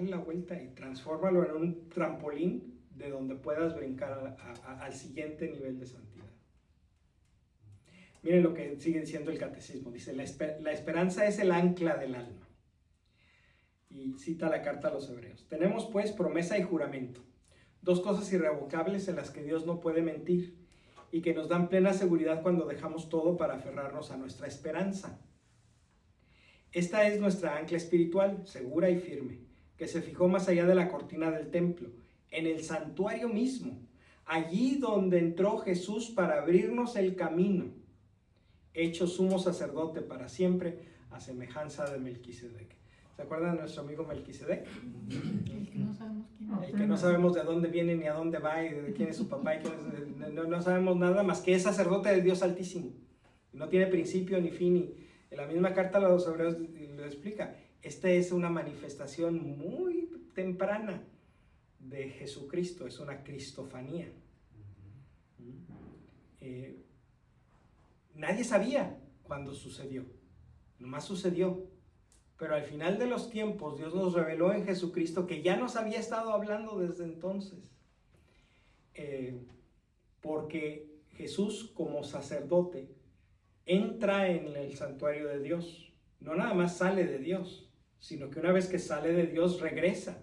la vuelta y transfórmalo en un trampolín de donde puedas brincar al siguiente nivel de santidad. Miren lo que sigue diciendo el catecismo, dice la esperanza es el ancla del alma, y cita la carta a los Hebreos. Tenemos pues promesa y juramento, dos cosas irrevocables en las que Dios no puede mentir y que nos dan plena seguridad cuando dejamos todo para aferrarnos a nuestra esperanza. Esta es nuestra ancla espiritual, segura y firme, que se fijó más allá de la cortina del templo, en el santuario mismo, allí donde entró Jesús para abrirnos el camino, hecho sumo sacerdote para siempre, a semejanza de Melquisedec. ¿Se acuerdan de nuestro amigo Melquisedec? El que no sabemos quién es. El que no sabemos de dónde viene, ni a dónde va, y de quién es su papá, y no sabemos nada más que es sacerdote de Dios Altísimo. No tiene principio ni fin. Y en la misma carta a los Hebreos lo explica. Esta es una manifestación muy temprana de Jesucristo, es una cristofanía. Nadie sabía cuándo sucedió, nomás sucedió. Pero al final de los tiempos, Dios nos reveló en Jesucristo que ya nos había estado hablando desde entonces. Porque Jesús, como sacerdote, entra en el santuario de Dios. No nada más sale de Dios, sino que una vez que sale de Dios, regresa.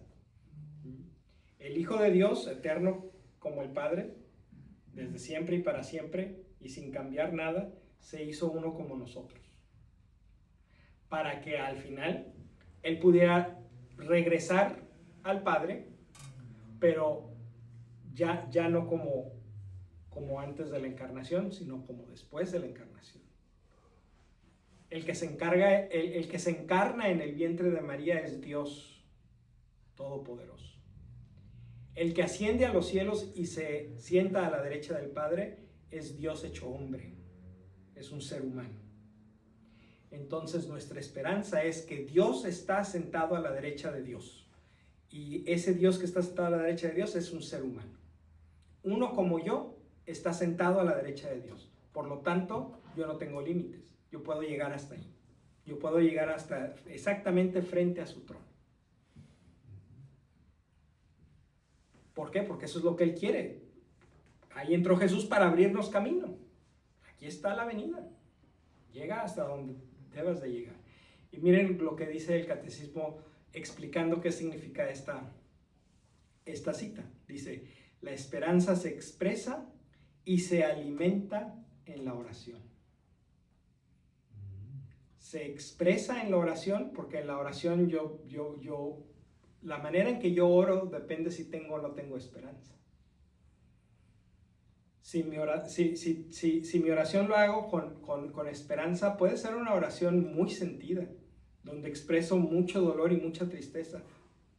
El Hijo de Dios, eterno como el Padre, desde siempre y para siempre, y sin cambiar nada, se hizo uno como nosotros. Para que al final Él pudiera regresar al Padre, pero ya no como antes de la encarnación, sino como después de la encarnación. El que se encarna en el vientre de María es Dios Todopoderoso. El que asciende a los cielos y se sienta a la derecha del Padre es Dios hecho hombre, es un ser humano. Entonces nuestra esperanza es que Dios está sentado a la derecha de Dios. Y ese Dios que está sentado a la derecha de Dios es un ser humano. Uno como yo está sentado a la derecha de Dios. Por lo tanto, yo no tengo límites. Yo puedo llegar hasta ahí. Yo puedo llegar hasta exactamente frente a su trono. ¿Por qué? Porque eso es lo que Él quiere. Ahí entró Jesús para abrirnos camino. Aquí está la avenida. Llega hasta donde debes de llegar. Y miren lo que dice el catecismo explicando qué significa esta cita. Dice, La esperanza se expresa y se alimenta en la oración. Se expresa en la oración porque en la oración la manera en que yo oro depende si tengo o no tengo esperanza. Si mi oración lo hago con esperanza, puede ser una oración muy sentida, donde expreso mucho dolor y mucha tristeza,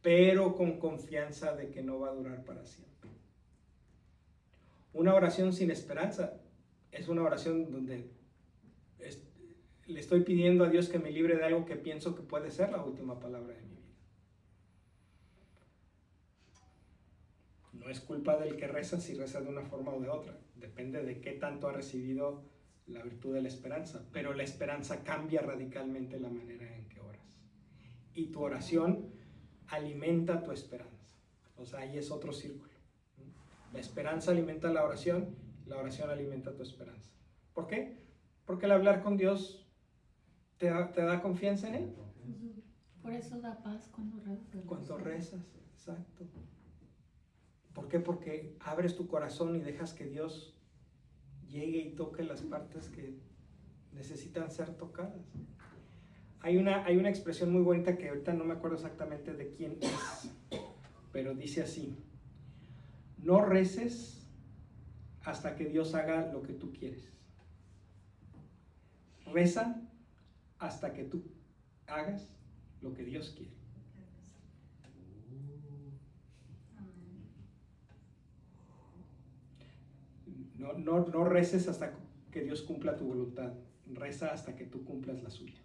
pero con confianza de que no va a durar para siempre. Una oración sin esperanza es una oración donde le estoy pidiendo a Dios que me libre de algo que pienso que puede ser la última palabra de mi vida. No es culpa del que reza si reza de una forma o de otra. Depende de qué tanto ha recibido la virtud de la esperanza. Pero la esperanza cambia radicalmente la manera en que oras. Y tu oración alimenta tu esperanza. O sea, ahí es otro círculo. La esperanza alimenta la oración alimenta tu esperanza. ¿Por qué? Porque el hablar con Dios te da confianza en Él. Por eso da paz cuando rezas. Cuando rezas, exacto. ¿Por qué? Porque abres tu corazón y dejas que Dios llegue y toque las partes que necesitan ser tocadas. Hay una expresión muy bonita que ahorita no me acuerdo exactamente de quién es, pero dice así: no reces hasta que Dios haga lo que tú quieres. Reza hasta que tú hagas lo que Dios quiere. No reces hasta que Dios cumpla tu voluntad. Reza hasta que tú cumplas la suya.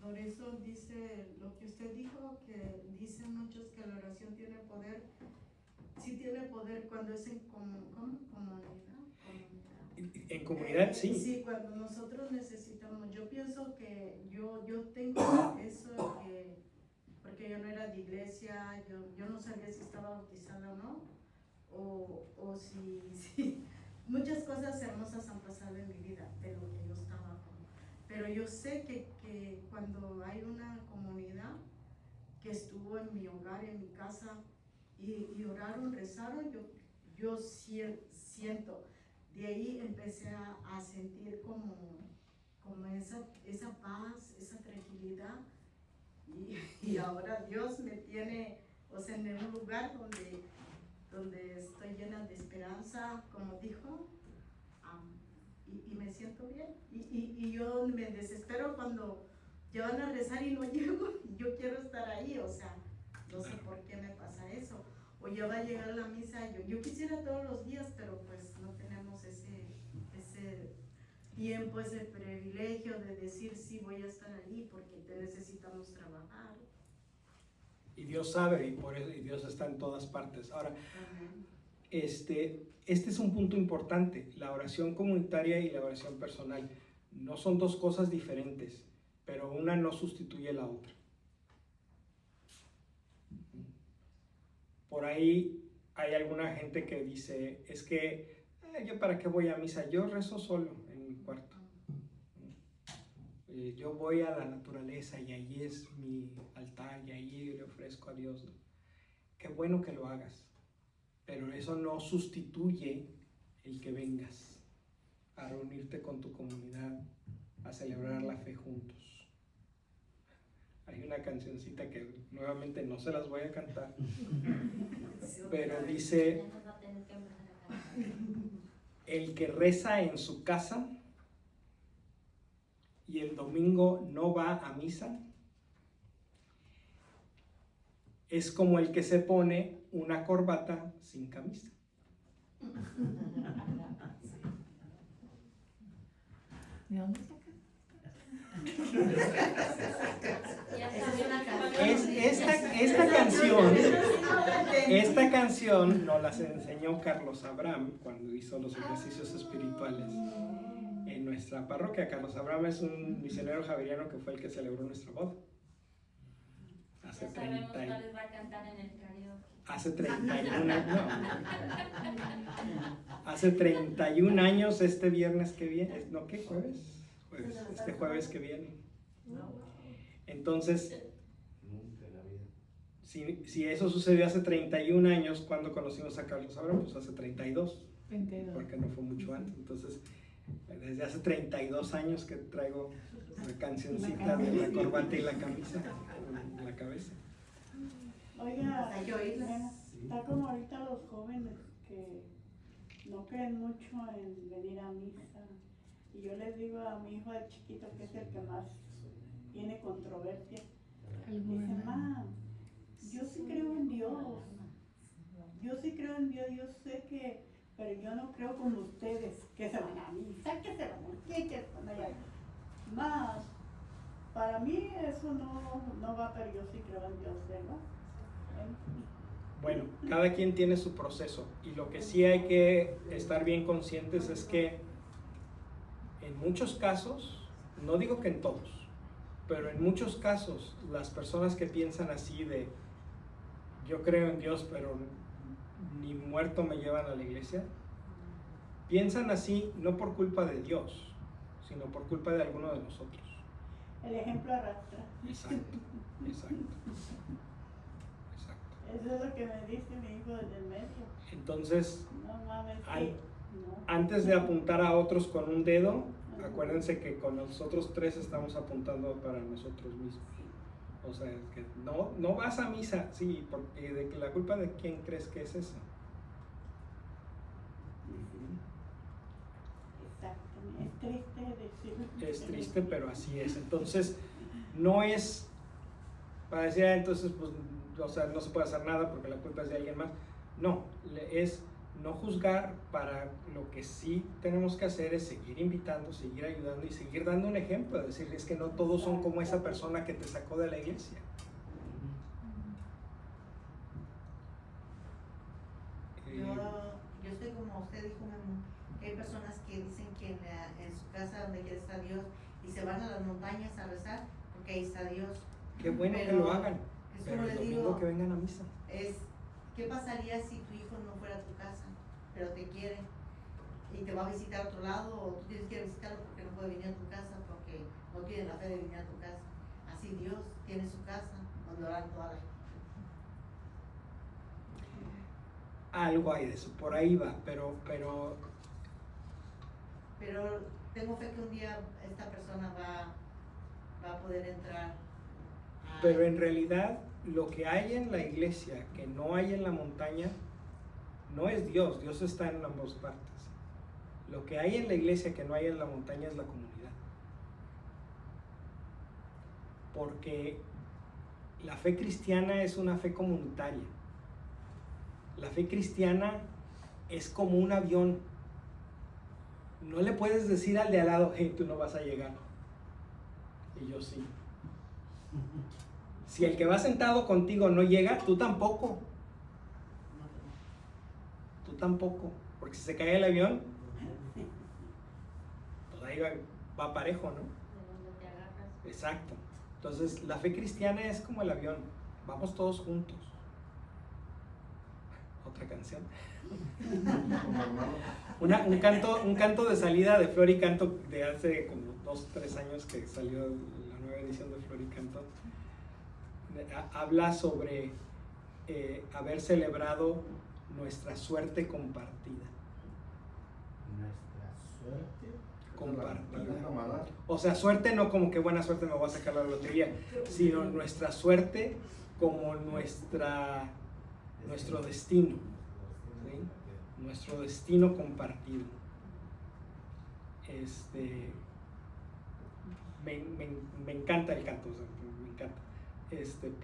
Por eso dice lo que usted dijo, que dicen muchos que la oración tiene poder. Sí tiene poder cuando es en comunidad. En comunidad, sí. Sí, cuando nosotros necesitamos. Yo pienso que yo tengo eso que, porque yo no era de iglesia, yo no sabía si estaba bautizada o no, o si muchas cosas hermosas han pasado en mi vida, pero que yo estaba pero yo sé que cuando hay una comunidad que estuvo en mi hogar, en mi casa, y oraron, rezaron, yo siento, de ahí empecé a sentir como esa paz, esa tranquilidad, y ahora Dios me tiene, o sea, en un lugar donde estoy llena de esperanza, como dijo, y me siento bien, y yo me desespero cuando ya van a rezar y no llego, y yo quiero estar ahí, o sea, no sé por qué me pasa eso, o ya va a llegar la misa, yo quisiera todos los días, pero pues no tenemos ese tiempo, ese privilegio de decir sí, voy a estar ahí, porque te necesitamos trabajar. Y Dios sabe, y por eso y Dios está en todas partes. Ahora, este es un punto importante. La oración comunitaria y la oración personal no son dos cosas diferentes, pero una no sustituye la otra. Por ahí hay alguna gente que dice, es que yo para qué voy a misa, yo rezo solo en mi cuarto. Yo voy a la naturaleza y ahí es mi altar y ahí le ofrezco a Dios. Qué bueno que lo hagas, pero eso no sustituye el que vengas a reunirte con tu comunidad, a celebrar la fe juntos. Hay una cancioncita que nuevamente no se las voy a cantar, pero dice: el que reza en su casa y el domingo no va a misa es como el que se pone una corbata sin camisa. ¿De dónde saca? Esta canción nos las enseñó Carlos Abraham cuando hizo los ejercicios espirituales en nuestra parroquia. Carlos Abraham es un misionero javeriano que fue el que celebró nuestra boda. Hace 31 años este viernes que viene, no, ¿qué? ¿Jueves? Este jueves que viene. Entonces, Si eso sucedió hace 31 años, cuando conocimos a Carlos Abraham, pues hace 32, 22. porque no fue mucho antes. Entonces, desde hace 32 años que traigo la cancioncita de la corbata y la camisa en la cabeza. Oiga, Hay que oírlas. nena, está como ahorita los jóvenes que no creen mucho en venir a misa. Y yo les digo a mi hijo el chiquito, que es el que más tiene controversia, dice, ma, yo sí creo en Dios. Yo sí creo en Dios, yo sé que, pero yo no creo como ustedes, que se van a misa, que se van aquí, que se van allá. Más, para mí eso no va, pero yo sí creo en Dios, ¿verdad? Bueno, cada quien tiene su proceso y lo que sí hay que estar bien conscientes es que en muchos casos, no digo que en todos, pero en muchos casos las personas que piensan así de yo creo en Dios pero ni muerto me llevan a la iglesia, piensan así no por culpa de Dios, sino por culpa de alguno de nosotros. El ejemplo arrastra. Exacto. Eso es lo que me dice mi hijo desde el medio. Entonces, No mames, Ay. no. antes de apuntar a otros con un dedo, acuérdense que con nosotros tres estamos apuntando para nosotros mismos. O sea, que no vas a misa, sí, porque de que la culpa de quién crees que es eso. Exactamente. Es triste decirlo. Es triste, pero así es. Entonces, no es para decir, entonces, pues, o sea, no se puede hacer nada porque la culpa es de alguien más. No, es no juzgar. Para lo que sí tenemos que hacer es seguir invitando, seguir ayudando y seguir dando un ejemplo, decirles que no todos son como esa persona que te sacó de la iglesia. Yo estoy como usted dijo, Memo, que hay personas que dicen que en su casa donde quiera está Dios y se van a las montañas a rezar porque ahí está Dios. Qué bueno que Pero lo hagan, es pero como el les domingo digo, que vengan a misa. ¿qué pasaría si tu hijo no fuera a tu casa, pero te quiere y te va a visitar a otro lado o tú tienes que ir a visitarlo porque no puede venir a tu casa porque no tiene la fe de venir a tu casa? Así Dios tiene su casa donde oran toda la gente. Algo hay de eso, por ahí va, pero Pero tengo fe que un día esta persona va a poder entrar. Pero en realidad lo que hay en la iglesia que no hay en la montaña no es Dios, Dios está en ambas partes. Lo que hay en la iglesia que no hay en la montaña es la comunidad. Porque la fe cristiana es una fe comunitaria. La fe cristiana es como un avión. No le puedes decir al de al lado, hey, tú no vas a llegar. Y yo sí. Si el que va sentado contigo no llega, tú tampoco. Tú tampoco. Porque si se cae el avión, pues ahí va parejo, ¿no? Exacto. Entonces, la fe cristiana es como el avión. Vamos todos juntos. Otra canción. Un canto de salida de Flor y Canto de hace como 2 o 3 años que salió la nueva edición de Flor y Canto. Habla sobre haber celebrado nuestra suerte compartida. Nuestra suerte Compartida. O sea, suerte no como que buena suerte me voy a sacar la lotería, sino nuestra suerte como nuestro destino. ¿Sí? Nuestro destino compartido. Me encanta el canto, o sea, me encanta.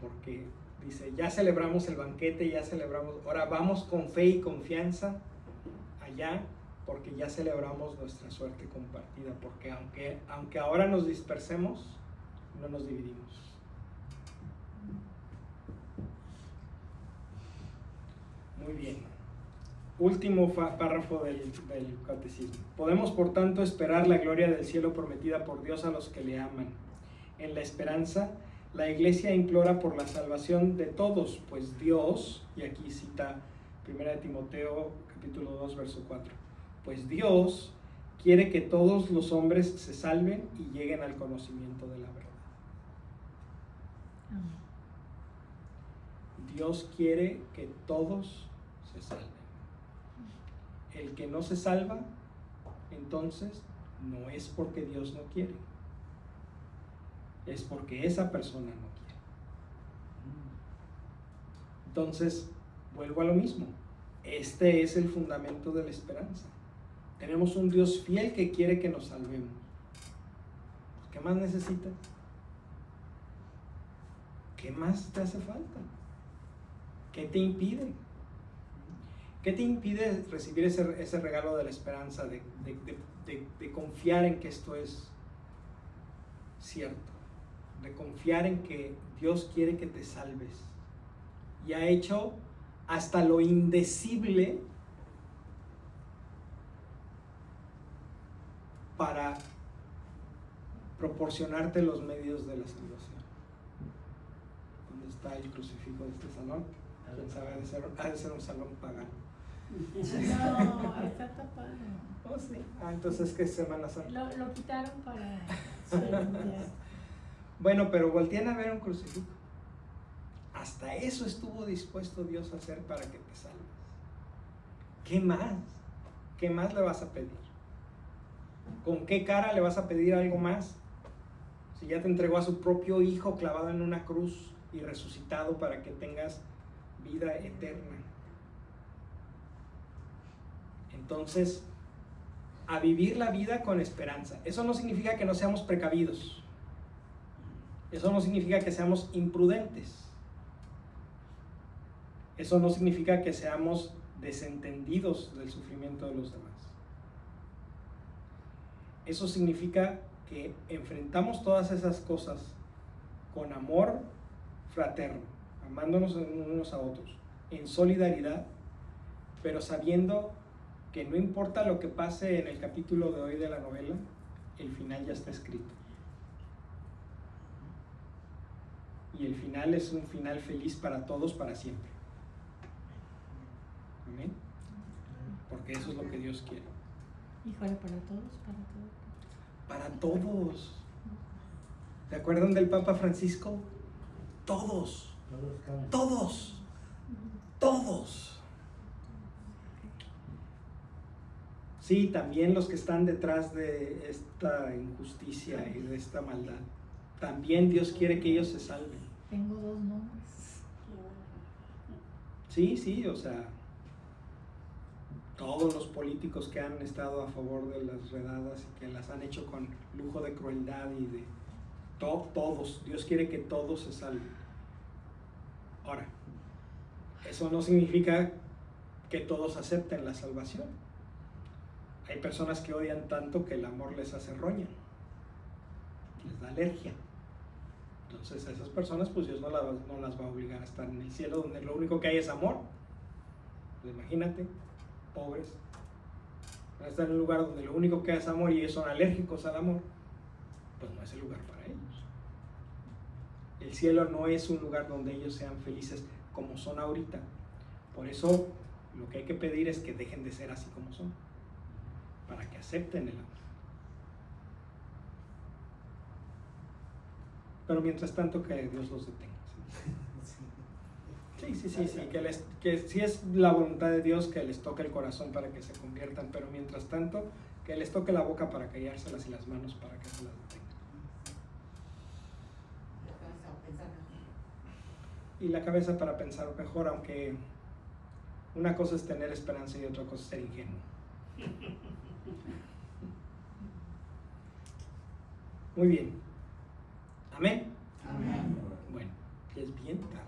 Porque dice, ya celebramos el banquete, ya celebramos, ahora vamos con fe y confianza allá, porque ya celebramos nuestra suerte compartida, porque aunque ahora nos dispersemos, no nos dividimos. Muy bien. Último párrafo del catecismo. Podemos, por tanto, esperar la gloria del cielo prometida por Dios a los que le aman. En la esperanza, la Iglesia implora por la salvación de todos, pues Dios, y aquí cita 1 Timoteo capítulo 2, verso 4, pues Dios quiere que todos los hombres se salven y lleguen al conocimiento de la verdad. Dios quiere que todos se salven. El que no se salva, entonces, no es porque Dios no quiere. Es porque esa persona no quiere. Entonces, vuelvo a lo mismo. Este es el fundamento de la esperanza. Tenemos un Dios fiel que quiere que nos salvemos. ¿Qué más necesitas? ¿Qué más te hace falta? ¿Qué te impide? ¿Qué te impide recibir ese regalo de la esperanza, de confiar en que esto es cierto? De confiar en que Dios quiere que te salves. Y ha hecho hasta lo indecible para proporcionarte los medios de la salvación. ¿Dónde está el crucifijo de este salón? ¿Quién sabe? Ha de ser un salón pagano. No, está tapado. Oh, sí. Entonces, ¿qué es Semana Santa? Lo quitaron para... Bueno, pero voltean a ver un crucifijo. Hasta eso estuvo dispuesto Dios a hacer para que te salves. ¿Qué más? ¿Qué más le vas a pedir? ¿Con qué cara le vas a pedir algo más? Si ya te entregó a su propio hijo clavado en una cruz y resucitado para que tengas vida eterna. Entonces, a vivir la vida con esperanza. Eso no significa que no seamos precavidos. Eso no significa que seamos imprudentes. Eso no significa que seamos desentendidos del sufrimiento de los demás. Eso significa que enfrentamos todas esas cosas con amor fraterno, amándonos unos a otros, en solidaridad, pero sabiendo que no importa lo que pase en el capítulo de hoy de la novela, el final ya está escrito. Y el final es un final feliz para todos, para siempre. Amén. Porque eso es lo que Dios quiere. Híjole, para todos. Para todos. ¿Se acuerdan del Papa Francisco? Todos. Todos. Todos. Sí, también los que están detrás de esta injusticia y de esta maldad. También Dios quiere que ellos se salven. Tengo 2 nombres. Sí, o sea, todos los políticos que han estado a favor de las redadas y que las han hecho con lujo de crueldad y de todos, Dios quiere que todos se salven. Ahora, eso no significa que todos acepten la salvación. Hay personas que odian tanto que el amor les hace roña, les da alergia. Entonces a esas personas pues Dios no las va a obligar a estar en el cielo donde lo único que hay es amor. Pues imagínate, pobres, van a estar en un lugar donde lo único que hay es amor y ellos son alérgicos al amor. Pues no es el lugar para ellos. El cielo no es un lugar donde ellos sean felices como son ahorita. Por eso lo que hay que pedir es que dejen de ser así como son, para que acepten el amor. Pero mientras tanto que Dios los detenga. Sí, que sí es la voluntad de Dios que les toque el corazón para que se conviertan, pero mientras tanto que les toque la boca para callárselas y las manos para que se las detengan. Y la cabeza para pensar mejor, aunque una cosa es tener esperanza y otra cosa es ser ingenuo. Muy bien. Amén. Amén. Bueno, es bien tarde.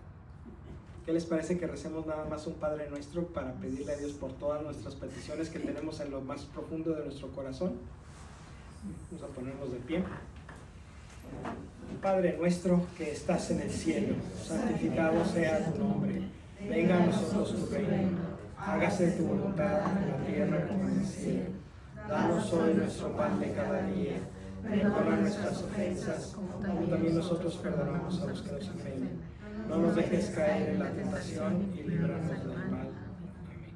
¿Qué les parece que recemos nada más un Padre Nuestro para pedirle a Dios por todas nuestras peticiones que tenemos en lo más profundo de nuestro corazón? Vamos a ponernos de pie. Padre nuestro que estás en el cielo, santificado sea tu nombre. Venga a nosotros tu reino. Hágase tu voluntad en la tierra como en el cielo. Danos hoy nuestro pan de cada día. Perdona nuestras ofensas, como también nosotros perdonamos a los que nos ofenden. No nos dejes caer en la tentación y líbranos del mal. Amén.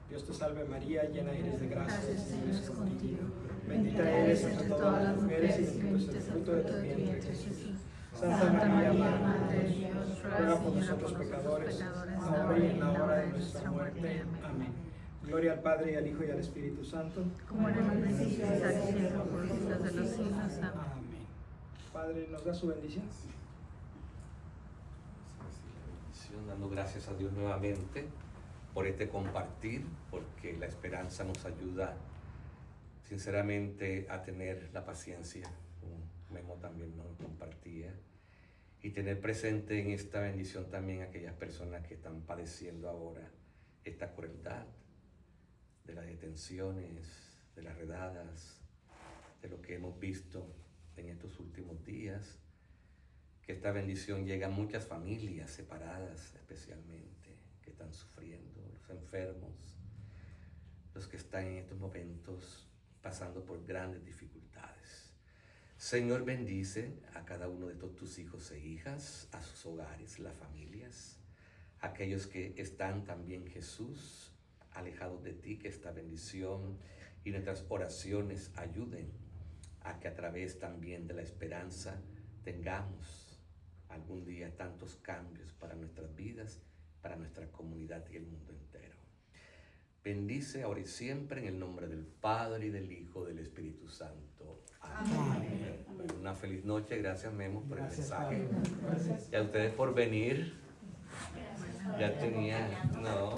Dios te salve María, llena eres de gracia, el Señor es contigo. Bendita eres entre todas las mujeres y bendito es el fruto de tu vientre, Jesús. Santa María, Madre de Dios, ruega por nosotros pecadores, ahora y en la hora de nuestra muerte. Amén. Gloria al Padre, y al Hijo, y al Espíritu Santo. Como en el principio, es al cielo, por los siglos de los siglos. Amén. Amén. Padre, ¿nos da su bendición? Dando gracias a Dios nuevamente por este compartir, porque la esperanza nos ayuda sinceramente a tener la paciencia, como Memo también nos compartía, y tener presente en esta bendición también a aquellas personas que están padeciendo ahora esta crueldad de las detenciones, de las redadas, de lo que hemos visto en estos últimos días. Que esta bendición llega a muchas familias separadas, especialmente, que están sufriendo, los enfermos, los que están en estos momentos pasando por grandes dificultades. Señor, bendice a cada uno de todos tus hijos e hijas, a sus hogares, las familias, aquellos que están también, Jesús, alejados de ti, que esta bendición y nuestras oraciones ayuden a que a través también de la esperanza tengamos algún día tantos cambios para nuestras vidas, para nuestra comunidad y el mundo entero. Bendice ahora y siempre en el nombre del Padre y del Hijo y del Espíritu Santo. Amén. Amén. Una feliz noche. Gracias, Memo, por el mensaje. Y a ustedes por venir. Ya tenía... No.